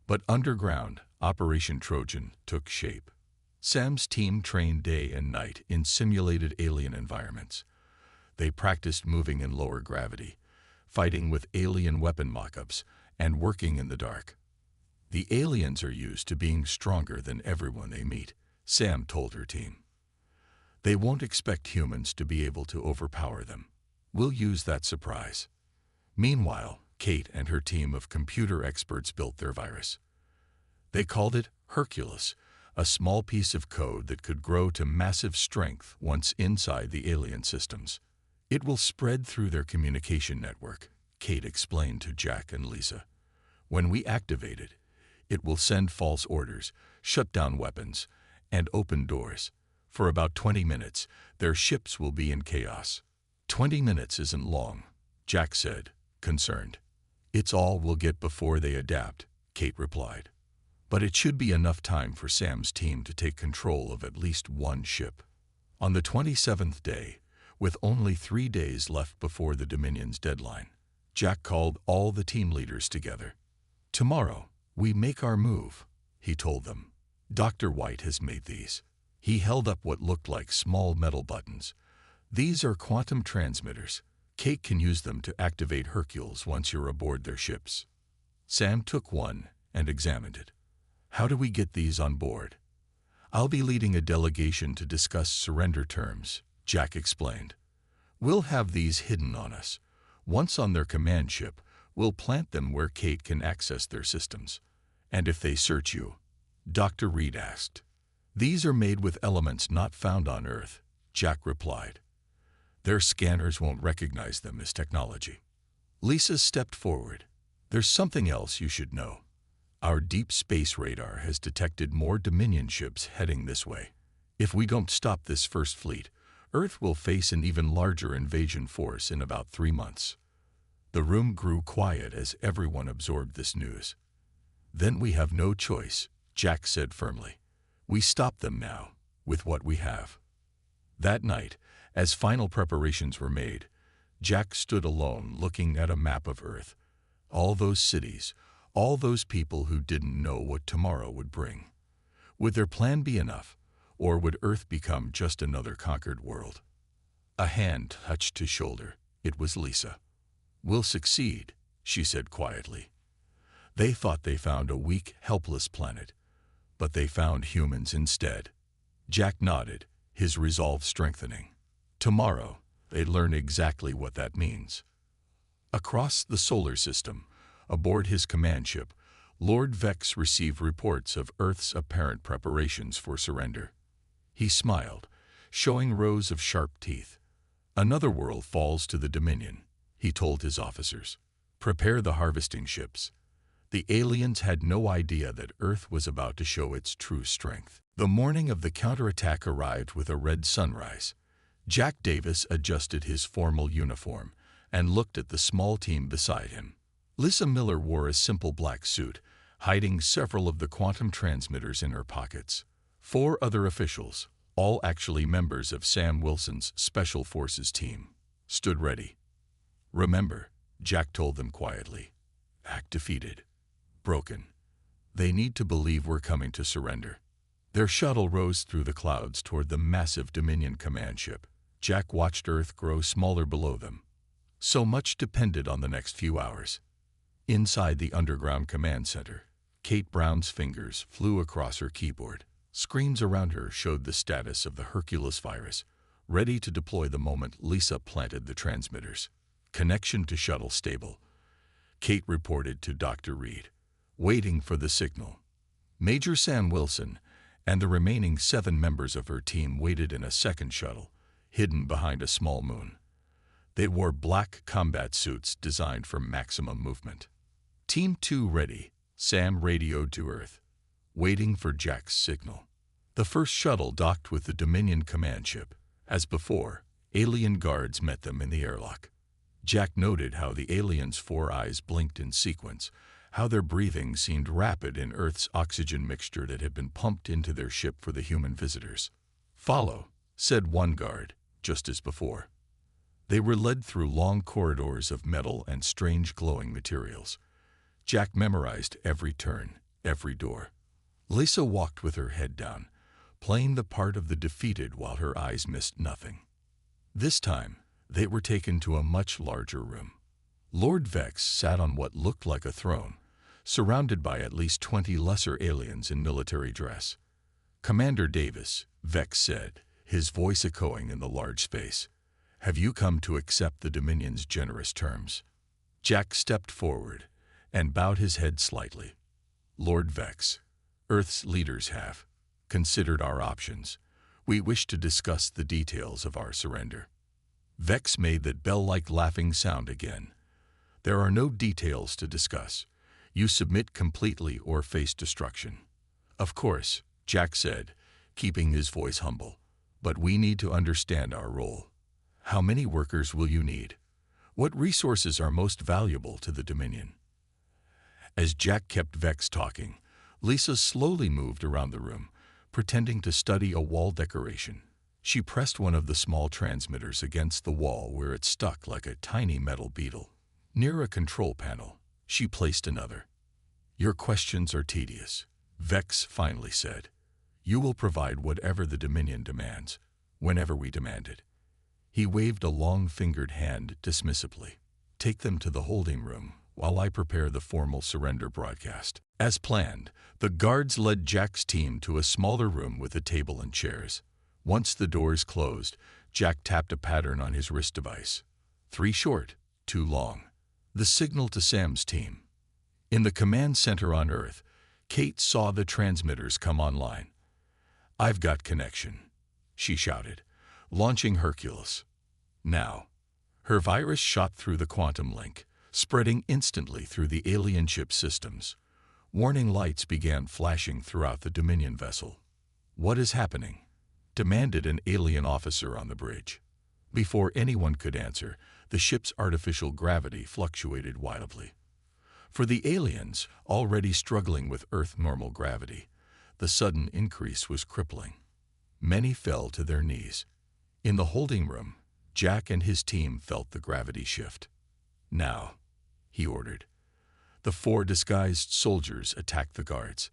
But underground, Operation Trojan took shape. Sam's team trained day and night in simulated alien environments. They practiced moving in lower gravity, fighting with alien weapon mock-ups, and working in the dark. "The aliens are used to being stronger than everyone they meet," Sam told her team. "They won't expect humans to be able to overpower them. We'll use that surprise." Meanwhile, Kate and her team of computer experts built their virus. They called it Hercules, a small piece of code that could grow to massive strength once inside the alien systems. It will spread through their communication network, Kate explained to Jack and Lisa. When we activate it, it will send false orders, shut down weapons, and open doors. For about 20 minutes, their ships will be in chaos. 20 minutes isn't long, Jack said, concerned. It's all we'll get before they adapt, Kate replied. But it should be enough time for Sam's team to take control of at least one ship. On the 27th day, with only 3 days left before the Dominion's deadline, Jack called all the team leaders together. Tomorrow, we make our move, he told them. Dr. White has made these. He held up what looked like small metal buttons. These are quantum transmitters. Kate can use them to activate Hercules once you're aboard their ships. Sam took one and examined it. How do we get these on board? I'll be leading a delegation to discuss surrender terms, Jack explained. We'll have these hidden on us. Once on their command ship, we'll plant them where Kate can access their systems. And if they search you? Dr. Reed asked. These are made with elements not found on Earth, Jack replied. Their scanners won't recognize them as technology. Lisa stepped forward. There's something else you should know. Our deep space radar has detected more Dominion ships heading this way. If we don't stop this first fleet, Earth will face an even larger invasion force in about 3 months. The room grew quiet as everyone absorbed this news. Then we have no choice, Jack said firmly. We stop them now, with what we have. That night, as final preparations were made, Jack stood alone looking at a map of Earth. All those cities, all those people who didn't know what tomorrow would bring. Would their plan be enough, or would Earth become just another conquered world? A hand touched his shoulder. It was Lisa. We'll succeed, she said quietly. They thought they found a weak, helpless planet, but they found humans instead. Jack nodded, his resolve strengthening. Tomorrow, they'd learn exactly what that means. Across the solar system, aboard his command ship, Lord Vex received reports of Earth's apparent preparations for surrender. He smiled, showing rows of sharp teeth. Another world falls to the Dominion, he told his officers. Prepare the harvesting ships. The aliens had no idea that Earth was about to show its true strength. The morning of the counterattack arrived with a red sunrise. Jack Davis adjusted his formal uniform and looked at the small team beside him. Lisa Miller wore a simple black suit, hiding several of the quantum transmitters in her pockets. 4 other officials, all actually members of Sam Wilson's Special Forces team, stood ready. Remember, Jack told them quietly, act defeated, broken. They need to believe we're coming to surrender. Their shuttle rose through the clouds toward the massive Dominion command ship. Jack watched Earth grow smaller below them. So much depended on the next few hours. Inside the underground command center, Kate Brown's fingers flew across her keyboard. Screens around her showed the status of the Hercules virus, ready to deploy the moment Lisa planted the transmitters. Connection to shuttle stable, Kate reported to Dr. Reed, waiting for the signal. Major Sam Wilson and the remaining 7 members of her team waited in a second shuttle, hidden behind a small moon. They wore black combat suits designed for maximum movement. Team 2 ready, Sam radioed to Earth, waiting for Jack's signal. The first shuttle docked with the Dominion command ship. As before, alien guards met them in the airlock. Jack noted how the aliens' 4 eyes blinked in sequence, how their breathing seemed rapid in Earth's oxygen mixture that had been pumped into their ship for the human visitors. Follow, said one guard, just as before. They were led through long corridors of metal and strange glowing materials. Jack memorized every turn, every door. Lisa walked with her head down, playing the part of the defeated while her eyes missed nothing. This time, they were taken to a much larger room. Lord Vex sat on what looked like a throne, surrounded by at least 20 lesser aliens in military dress. Commander Davis, Vex said, his voice echoing in the large space. Have you come to accept the Dominion's generous terms? Jack stepped forward and bowed his head slightly. Lord Vex, Earth's leaders have considered our options. We wish to discuss the details of our surrender. Vex made that bell-like laughing sound again. There are no details to discuss. You submit completely or face destruction. Of course, Jack said, keeping his voice humble. But we need to understand our role. How many workers will you need? What resources are most valuable to the Dominion? As Jack kept Vex talking, Lisa slowly moved around the room, pretending to study a wall decoration. She pressed one of the small transmitters against the wall where it stuck like a tiny metal beetle. Near a control panel, she placed another. Your questions are tedious, Vex finally said. You will provide whatever the Dominion demands, whenever we demand it. He waved a long-fingered hand dismissively. Take them to the holding room while I prepare the formal surrender broadcast. As planned, the guards led Jack's team to a smaller room with a table and chairs. Once the doors closed, Jack tapped a pattern on his wrist device. 3 short, 2 long. The signal to Sam's team. In the command center on Earth, Kate saw the transmitters come online. I've got connection, she shouted, launching Hercules. Now, her virus shot through the quantum link, spreading instantly through the alien ship systems. Warning lights began flashing throughout the Dominion vessel. What is happening? Demanded an alien officer on the bridge. Before anyone could answer, the ship's artificial gravity fluctuated wildly. For the aliens, already struggling with Earth normal gravity, the sudden increase was crippling. Many fell to their knees. In the holding room, Jack and his team felt the gravity shift. Now, he ordered. The 4 disguised soldiers attacked the guards.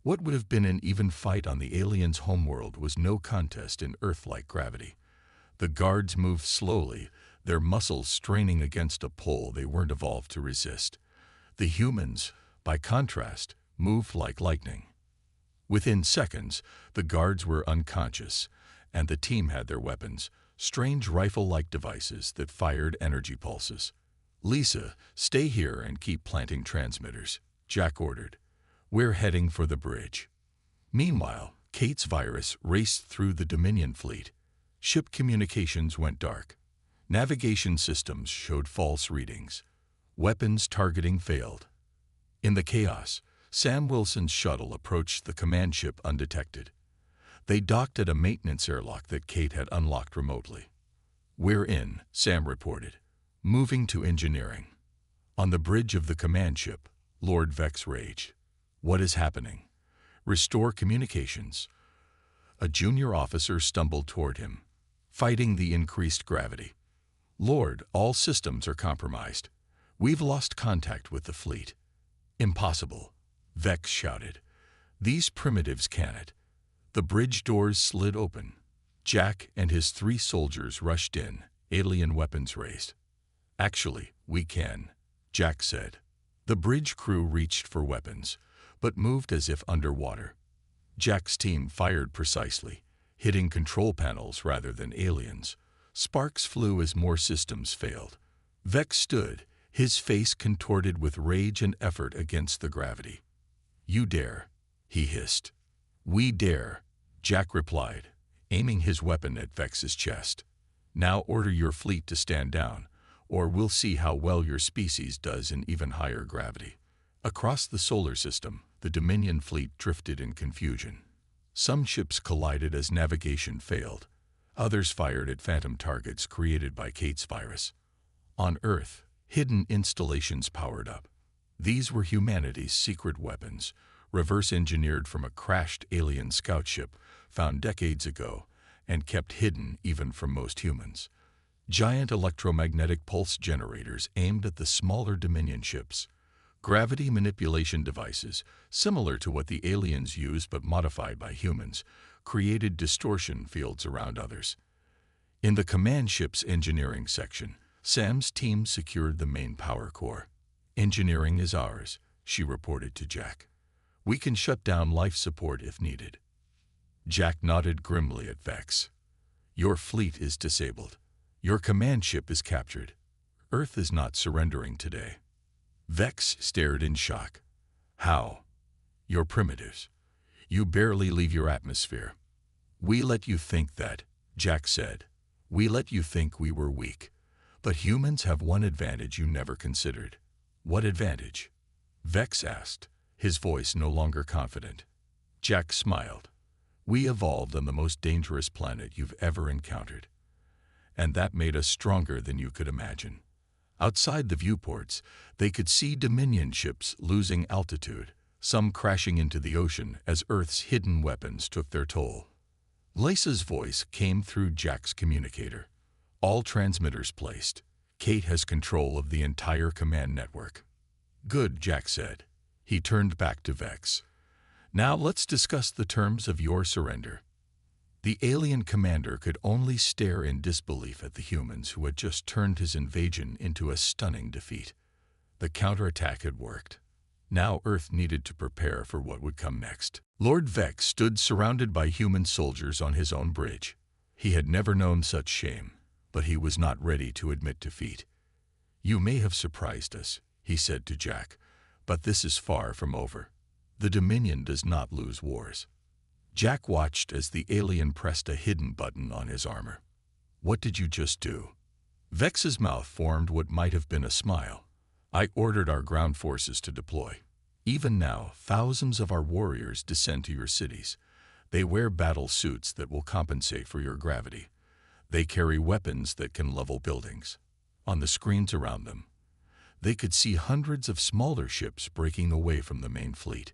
What would have been an even fight on the aliens' homeworld was no contest in Earth-like gravity. The guards moved slowly, their muscles straining against a pull they weren't evolved to resist. The humans, by contrast, moved like lightning. Within seconds, the guards were unconscious, and the team had their weapons, strange rifle-like devices that fired energy pulses. Lisa, stay here and keep planting transmitters, Jack ordered. We're heading for the bridge. Meanwhile, Kate's virus raced through the Dominion fleet. Ship communications went dark. Navigation systems showed false readings. Weapons targeting failed. In the chaos, Sam Wilson's shuttle approached the command ship undetected. They docked at a maintenance airlock that Kate had unlocked remotely. We're in, Sam reported, moving to engineering. On the bridge of the command ship, Lord Vex raged. What is happening? Restore communications. A junior officer stumbled toward him, fighting the increased gravity. Lord, all systems are compromised. We've lost contact with the fleet. Impossible, Vex shouted. These primitives can't. The bridge doors slid open. Jack and his 3 soldiers rushed in, alien weapons raised. Actually, we can, Jack said. The bridge crew reached for weapons, but moved as if underwater. Jack's team fired precisely, hitting control panels rather than aliens. Sparks flew as more systems failed. Vex stood, his face contorted with rage and effort against the gravity. You dare, he hissed. We dare, Jack replied, aiming his weapon at Vex's chest. Now order your fleet to stand down, or we'll see how well your species does in even higher gravity. Across the solar system, the Dominion fleet drifted in confusion. Some ships collided as navigation failed. Others fired at phantom targets created by Kate's virus. On Earth, hidden installations powered up. These were humanity's secret weapons, reverse-engineered from a crashed alien scout ship found decades ago and kept hidden even from most humans. Giant electromagnetic pulse generators aimed at the smaller Dominion ships. Gravity manipulation devices, similar to what the aliens used but modified by humans, created distortion fields around others. In the command ship's engineering section, Sam's team secured the main power core. Engineering is ours, she reported to Jack. We can shut down life support if needed. Jack nodded grimly at Vex. Your fleet is disabled. Your command ship is captured. Earth is not surrendering today. Vex stared in shock. How? You're primitives. You barely leave your atmosphere. We let you think that, Jack said. We let you think we were weak. But humans have one advantage you never considered. What advantage? Vex asked, his voice no longer confident. Jack smiled. We evolved on the most dangerous planet you've ever encountered. And that made us stronger than you could imagine. Outside the viewports, they could see Dominion ships losing altitude, some crashing into the ocean as Earth's hidden weapons took their toll. Lisa's voice came through Jack's communicator. All transmitters placed. Kate has control of the entire command network. Good, Jack said. He turned back to Vex. Now let's discuss the terms of your surrender. The alien commander could only stare in disbelief at the humans who had just turned his invasion into a stunning defeat. The counterattack had worked. Now Earth needed to prepare for what would come next. Lord Vex stood surrounded by human soldiers on his own bridge. He had never known such shame, but he was not ready to admit defeat. You may have surprised us, he said to Jack, but this is far from over. The Dominion does not lose wars. Jack watched as the alien pressed a hidden button on his armor. What did you just do? Vex's mouth formed what might have been a smile. I ordered our ground forces to deploy. Even now, thousands of our warriors descend to your cities. They wear battle suits that will compensate for your gravity. They carry weapons that can level buildings. On the screens around them, they could see hundreds of smaller ships breaking away from the main fleet.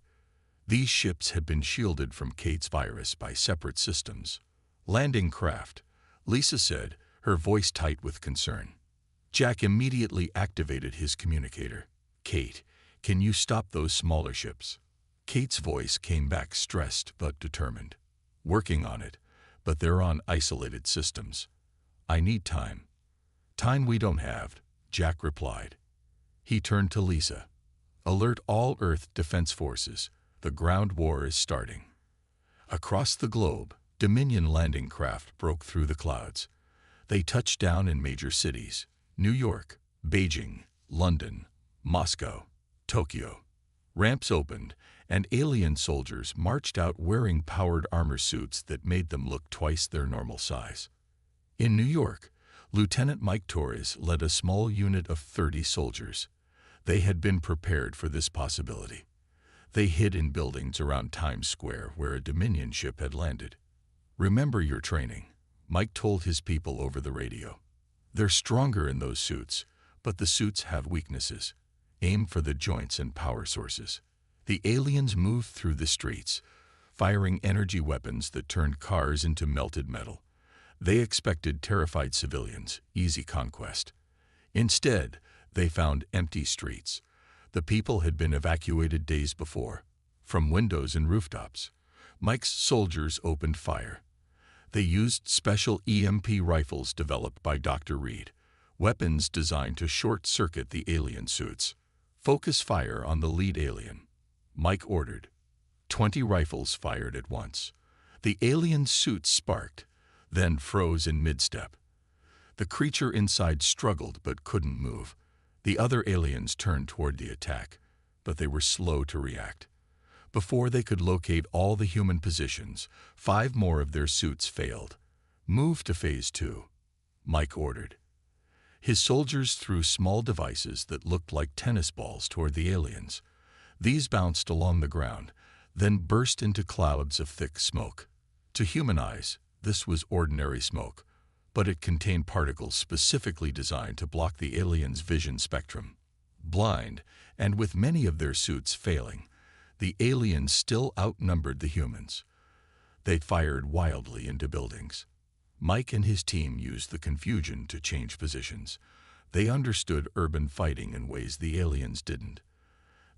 These ships had been shielded from Kate's virus by separate systems. Landing craft, Lisa said, her voice tight with concern. Jack immediately activated his communicator. Kate, can you stop those smaller ships? Kate's voice came back stressed but determined. Working on it, but they're on isolated systems. I need time. Time we don't have, Jack replied. He turned to Lisa. Alert all Earth defense forces. The ground war is starting. Across the globe, Dominion landing craft broke through the clouds. They touched down in major cities: New York, Beijing, London, Moscow, Tokyo. Ramps opened, and alien soldiers marched out wearing powered armor suits that made them look twice their normal size. In New York, Lieutenant Mike Torres led a small unit of 30 soldiers. They had been prepared for this possibility. They hid in buildings around Times Square where a Dominion ship had landed. Remember your training, Mike told his people over the radio. They're stronger in those suits, but the suits have weaknesses. Aim for the joints and power sources. The aliens moved through the streets, firing energy weapons that turned cars into melted metal. They expected terrified civilians, easy conquest. Instead, they found empty streets. The people had been evacuated days before. From windows and rooftops, Mike's soldiers opened fire. They used special EMP rifles developed by Dr. Reed, weapons designed to short-circuit the alien suits. Focus fire on the lead alien, Mike ordered. 20 rifles fired at once. The alien suits sparked, then froze in mid-step. The creature inside struggled but couldn't move. The other aliens turned toward the attack, but they were slow to react. Before they could locate all the human positions, 5 more of their suits failed. Move to Phase 2, Mike ordered. His soldiers threw small devices that looked like tennis balls toward the aliens. These bounced along the ground, then burst into clouds of thick smoke. To human eyes, this was ordinary smoke, but it contained particles specifically designed to block the aliens' vision spectrum. Blind, and with many of their suits failing, the aliens still outnumbered the humans. They fired wildly into buildings. Mike and his team used the confusion to change positions. They understood urban fighting in ways the aliens didn't.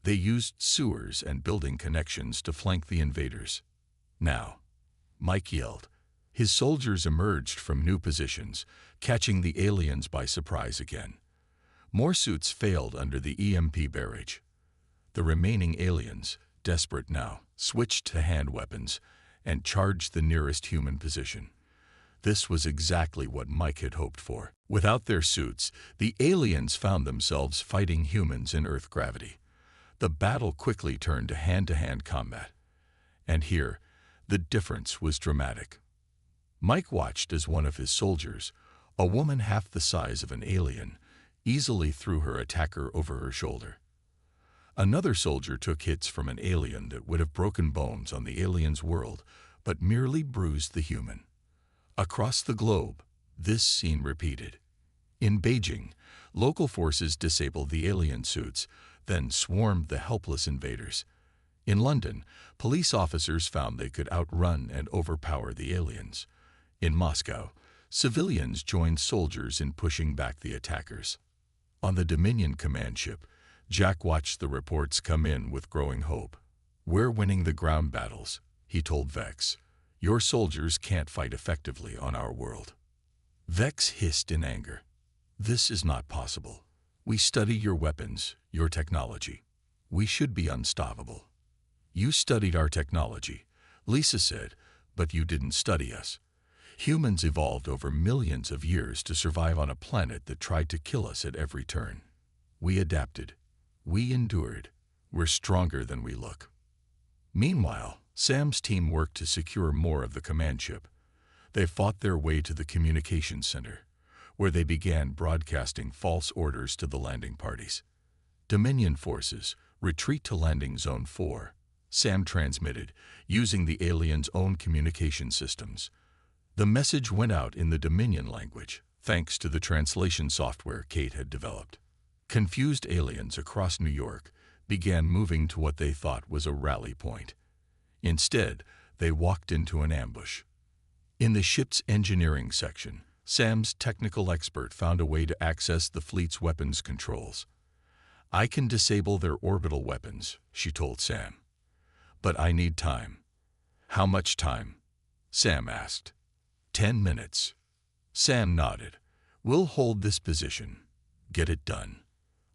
They used sewers and building connections to flank the invaders. Now, Mike yelled. His soldiers emerged from new positions, catching the aliens by surprise again. More suits failed under the EMP barrage. The remaining aliens, desperate now, switched to hand weapons and charged the nearest human position. This was exactly what Mike had hoped for. Without their suits, the aliens found themselves fighting humans in Earth gravity. The battle quickly turned to hand-to-hand combat. And here, the difference was dramatic. Mike watched as one of his soldiers, a woman half the size of an alien, easily threw her attacker over her shoulder. Another soldier took hits from an alien that would have broken bones on the alien's world, but merely bruised the human. Across the globe, this scene repeated. In Beijing, local forces disabled the alien suits, then swarmed the helpless invaders. In London, police officers found they could outrun and overpower the aliens. In Moscow, civilians joined soldiers in pushing back the attackers. On the Dominion command ship, Jack watched the reports come in with growing hope. "We're winning the ground battles," he told Vex. "Your soldiers can't fight effectively on our world." Vex hissed in anger. "This is not possible. We study your weapons, your technology. We should be unstoppable." "You studied our technology," Lisa said, "but you didn't study us. Humans evolved over millions of years to survive on a planet that tried to kill us at every turn. We adapted. We endured. We're stronger than we look." Meanwhile, Sam's team worked to secure more of the command ship. They fought their way to the communications center, where they began broadcasting false orders to the landing parties. "Dominion forces, retreat to landing zone 4, Sam transmitted, using the aliens' own communication systems. The message went out in the Dominion language, thanks to the translation software Kate had developed. Confused aliens across New York began moving to what they thought was a rally point. Instead, they walked into an ambush. In the ship's engineering section, Sam's technical expert found a way to access the fleet's weapons controls. "I can disable their orbital weapons," she told Sam. "But I need time." "How much time?" Sam asked. 10 minutes. Sam nodded. "We'll hold this position. Get it done."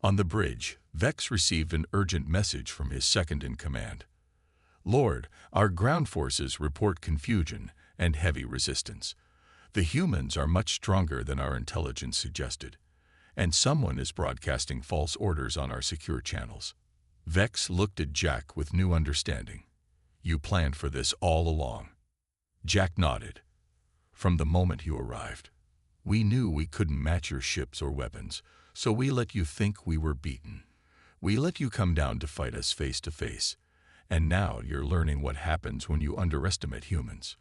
On the bridge, Vex received an urgent message from his second-in-command. "Lord, our ground forces report confusion and heavy resistance. The humans are much stronger than our intelligence suggested, and someone is broadcasting false orders on our secure channels." Vex looked at Jack with new understanding. "You planned for this all along." Jack nodded. "From the moment you arrived. We knew we couldn't match your ships or weapons, so we let you think we were beaten. We let you come down to fight us face to face, and now you're learning what happens when you underestimate humans."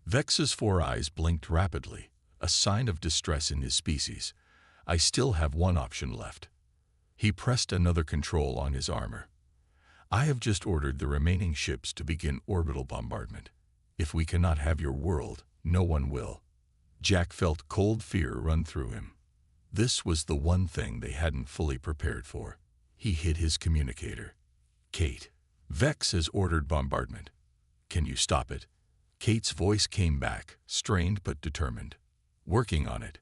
Vex's 4 eyes blinked rapidly, a sign of distress in his species. "I still have one option left." He pressed another control on his armor. "I have just ordered the remaining ships to begin orbital bombardment. If we cannot have your world, no one will." Jack felt cold fear run through him. This was the one thing they hadn't fully prepared for. He hit his communicator. "Kate, Vex has ordered bombardment. Can you stop it?" Kate's voice came back, strained but determined. "Working on it.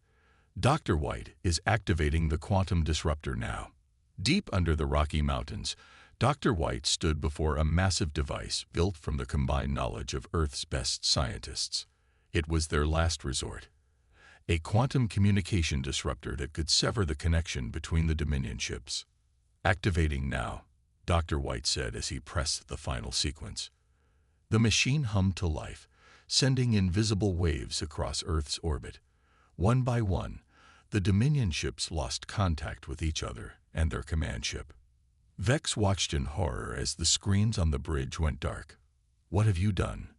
Dr. White is activating the quantum disruptor now." Deep under the Rocky Mountains, Dr. White stood before a massive device built from the combined knowledge of Earth's best scientists. It was their last resort. A quantum communication disruptor that could sever the connection between the Dominion ships. "Activating now," Dr. White said as he pressed the final sequence. The machine hummed to life, sending invisible waves across Earth's orbit. One by one, the Dominion ships lost contact with each other and their command ship. Vex watched in horror as the screens on the bridge went dark. "What have you done?"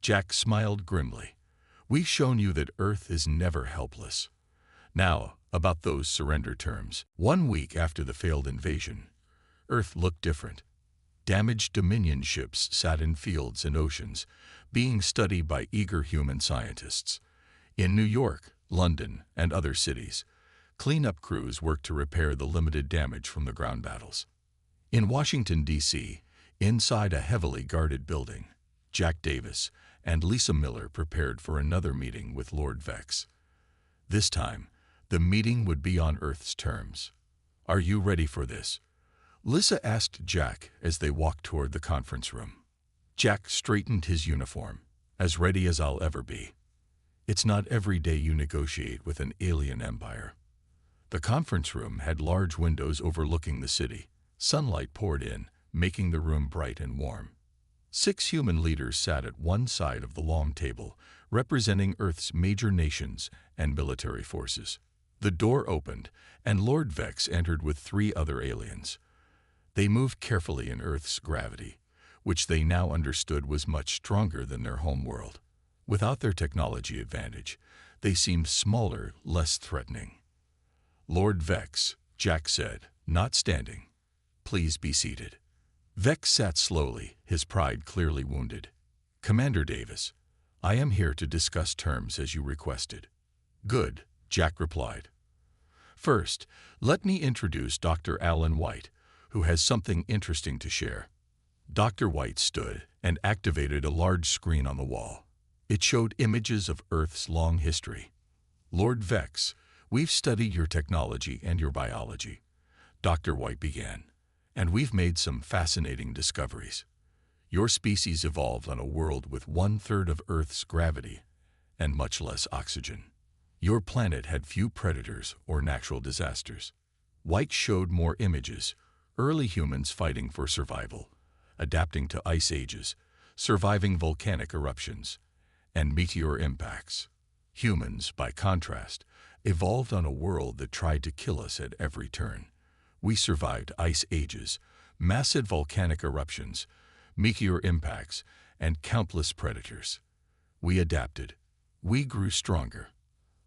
Jack smiled grimly. "We've shown you that Earth is never helpless. Now, about those surrender terms. 1 week after the failed invasion, Earth looked different. Damaged Dominion ships sat in fields and oceans, being studied by eager human scientists. In New York, London, and other cities, cleanup crews worked to repair the limited damage from the ground battles. In Washington, D.C., inside a heavily guarded building, Jack Davis and Lisa Miller prepared for another meeting with Lord Vex. This time, the meeting would be on Earth's terms. "Are you ready for this?" Lisa asked Jack as they walked toward the conference room. Jack straightened his uniform. "As ready as I'll ever be." It's not every day you negotiate with an alien empire. The conference room had large windows overlooking the city. Sunlight poured in, making the room bright and warm. 6 human leaders sat at one side of the long table, representing Earth's major nations and military forces. The door opened, and Lord Vex entered with 3 other aliens. They moved carefully in Earth's gravity, which they now understood was much stronger than their home world. Without their technology advantage, they seemed smaller, less threatening. Lord Vex, Jack said, not standing. Please be seated. Vex sat slowly, his pride clearly wounded. Commander Davis, I am here to discuss terms as you requested. Good, Jack replied. First, let me introduce Dr. Alan White, who has something interesting to share. Dr. White stood and activated a large screen on the wall. It showed images of Earth's long history. Lord Vex, we've studied your technology and your biology, Dr. White began, and we've made some fascinating discoveries. Your species evolved on a world with 1/3 of Earth's gravity and much less oxygen. Your planet had few predators or natural disasters. White showed more images, early humans fighting for survival, adapting to ice ages, surviving volcanic eruptions, and meteor impacts. Humans, by contrast, evolved on a world that tried to kill us at every turn. We survived ice ages, massive volcanic eruptions, meteor impacts, and countless predators. We adapted. We grew stronger.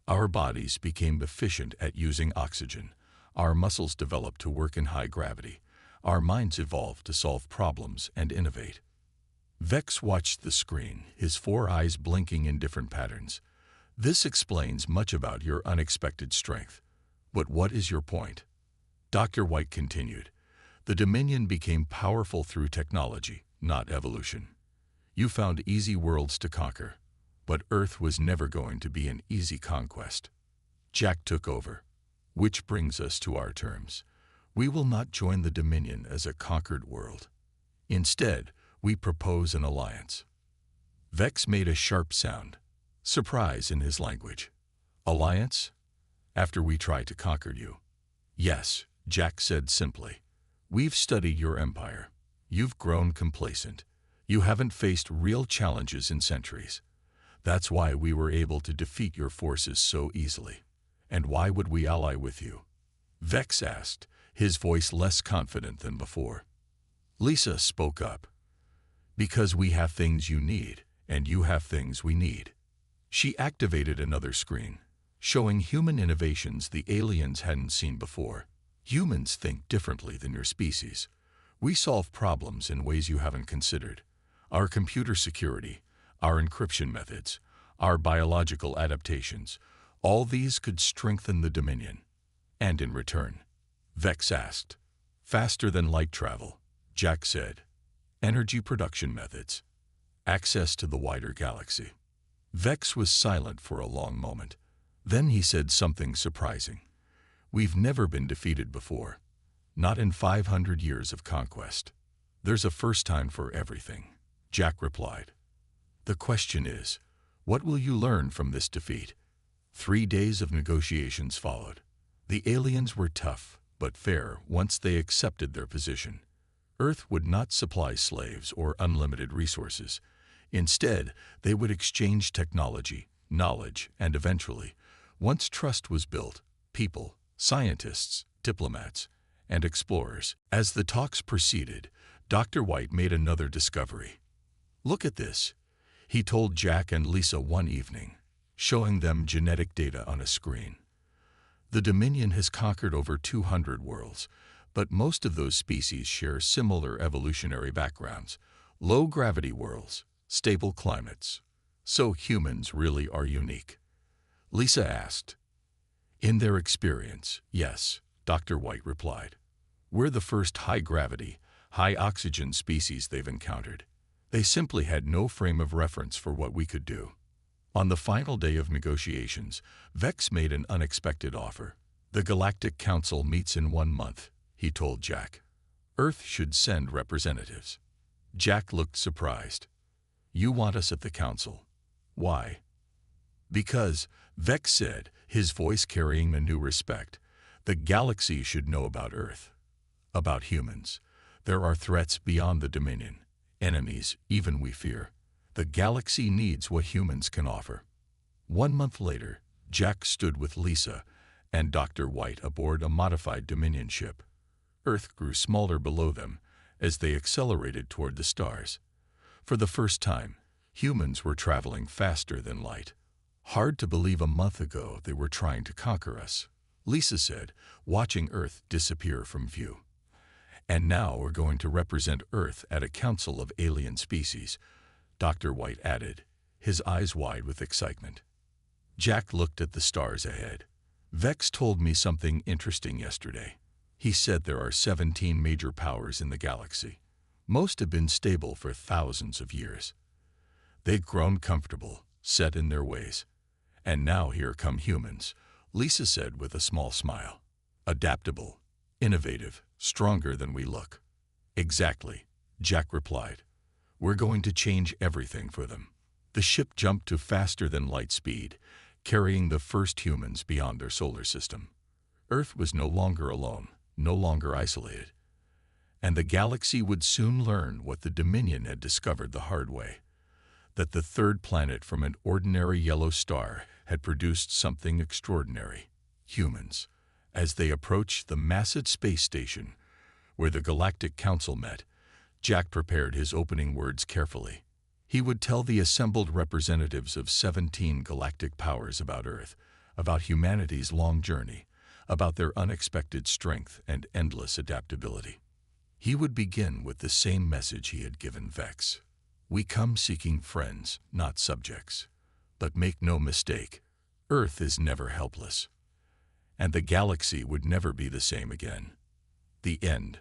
Our bodies became efficient at using oxygen. Our muscles developed to work in high gravity. Our minds evolved to solve problems and innovate. Vex watched the screen, his 4 eyes blinking in different patterns. This explains much about your unexpected strength. But what is your point? Dr. White continued. The Dominion became powerful through technology, not evolution. You found easy worlds to conquer, but Earth was never going to be an easy conquest. Jack took over. Which brings us to our terms. We will not join the Dominion as a conquered world. Instead, we propose an alliance. Vex made a sharp sound, surprise in his language. Alliance? After we try to conquer you? Yes, Jack said simply. We've studied your empire. You've grown complacent. You haven't faced real challenges in centuries. That's why we were able to defeat your forces so easily. And why would we ally with you? Vex asked, his voice less confident than before. Lisa spoke up. Because we have things you need, and you have things we need. She activated another screen, showing human innovations the aliens hadn't seen before. Humans think differently than your species. We solve problems in ways you haven't considered. Our computer security, our encryption methods, our biological adaptations, all these could strengthen the Dominion. And in return, Vex asked, faster than light travel, Jack said. Energy production methods, access to the wider galaxy. Vex was silent for a long moment. Then he said something surprising. We've never been defeated before. Not in 500 years of conquest. There's a first time for everything, Jack replied. The question is, what will you learn from this defeat? 3 days of negotiations followed. The aliens were tough, but fair once they accepted their position. Earth would not supply slaves or unlimited resources. Instead, they would exchange technology, knowledge, and eventually, once trust was built, people, scientists, diplomats, and explorers. As the talks proceeded, Dr. White made another discovery. Look at this, he told Jack and Lisa one evening, showing them genetic data on a screen. The Dominion has conquered over 200 worlds, but most of those species share similar evolutionary backgrounds, low-gravity worlds, stable climates. So humans really are unique. Lisa asked. In their experience, yes, Dr. White replied. We're the first high-gravity, high-oxygen species they've encountered. They simply had no frame of reference for what we could do. On the final day of negotiations, Vex made an unexpected offer. The Galactic Council meets in 1 month, he told Jack. Earth should send representatives. Jack looked surprised. You want us at the council. Why? Because, Vex said, his voice carrying a new respect, the galaxy should know about Earth, about humans. There are threats beyond the Dominion, enemies even we fear. The galaxy needs what humans can offer. 1 month later, Jack stood with Lisa and Dr. White aboard a modified Dominion ship. Earth grew smaller below them as they accelerated toward the stars. For the first time, humans were traveling faster than light. Hard to believe a month ago they were trying to conquer us, Lisa said, watching Earth disappear from view. And now we're going to represent Earth at a council of alien species, Dr. White added, his eyes wide with excitement. Jack looked at the stars ahead. Vex told me something interesting yesterday. He said there are 17 major powers in the galaxy. Most have been stable for thousands of years. They've grown comfortable, set in their ways. And now here come humans, Lisa said with a small smile. Adaptable, innovative, stronger than we look. Exactly, Jack replied. We're going to change everything for them. The ship jumped to faster than light speed, carrying the first humans beyond their solar system. Earth was no longer alone, no longer isolated. And the galaxy would soon learn what the Dominion had discovered the hard way, that the third planet from an ordinary yellow star had produced something extraordinary, humans. As they approached the massive space station where the Galactic Council met, Jack prepared his opening words carefully. He would tell the assembled representatives of 17 galactic powers about Earth, about humanity's long journey, about their unexpected strength and endless adaptability. He would begin with the same message he had given Vex. We come seeking friends, not subjects. But make no mistake, Earth is never helpless. And the galaxy would never be the same again. The end.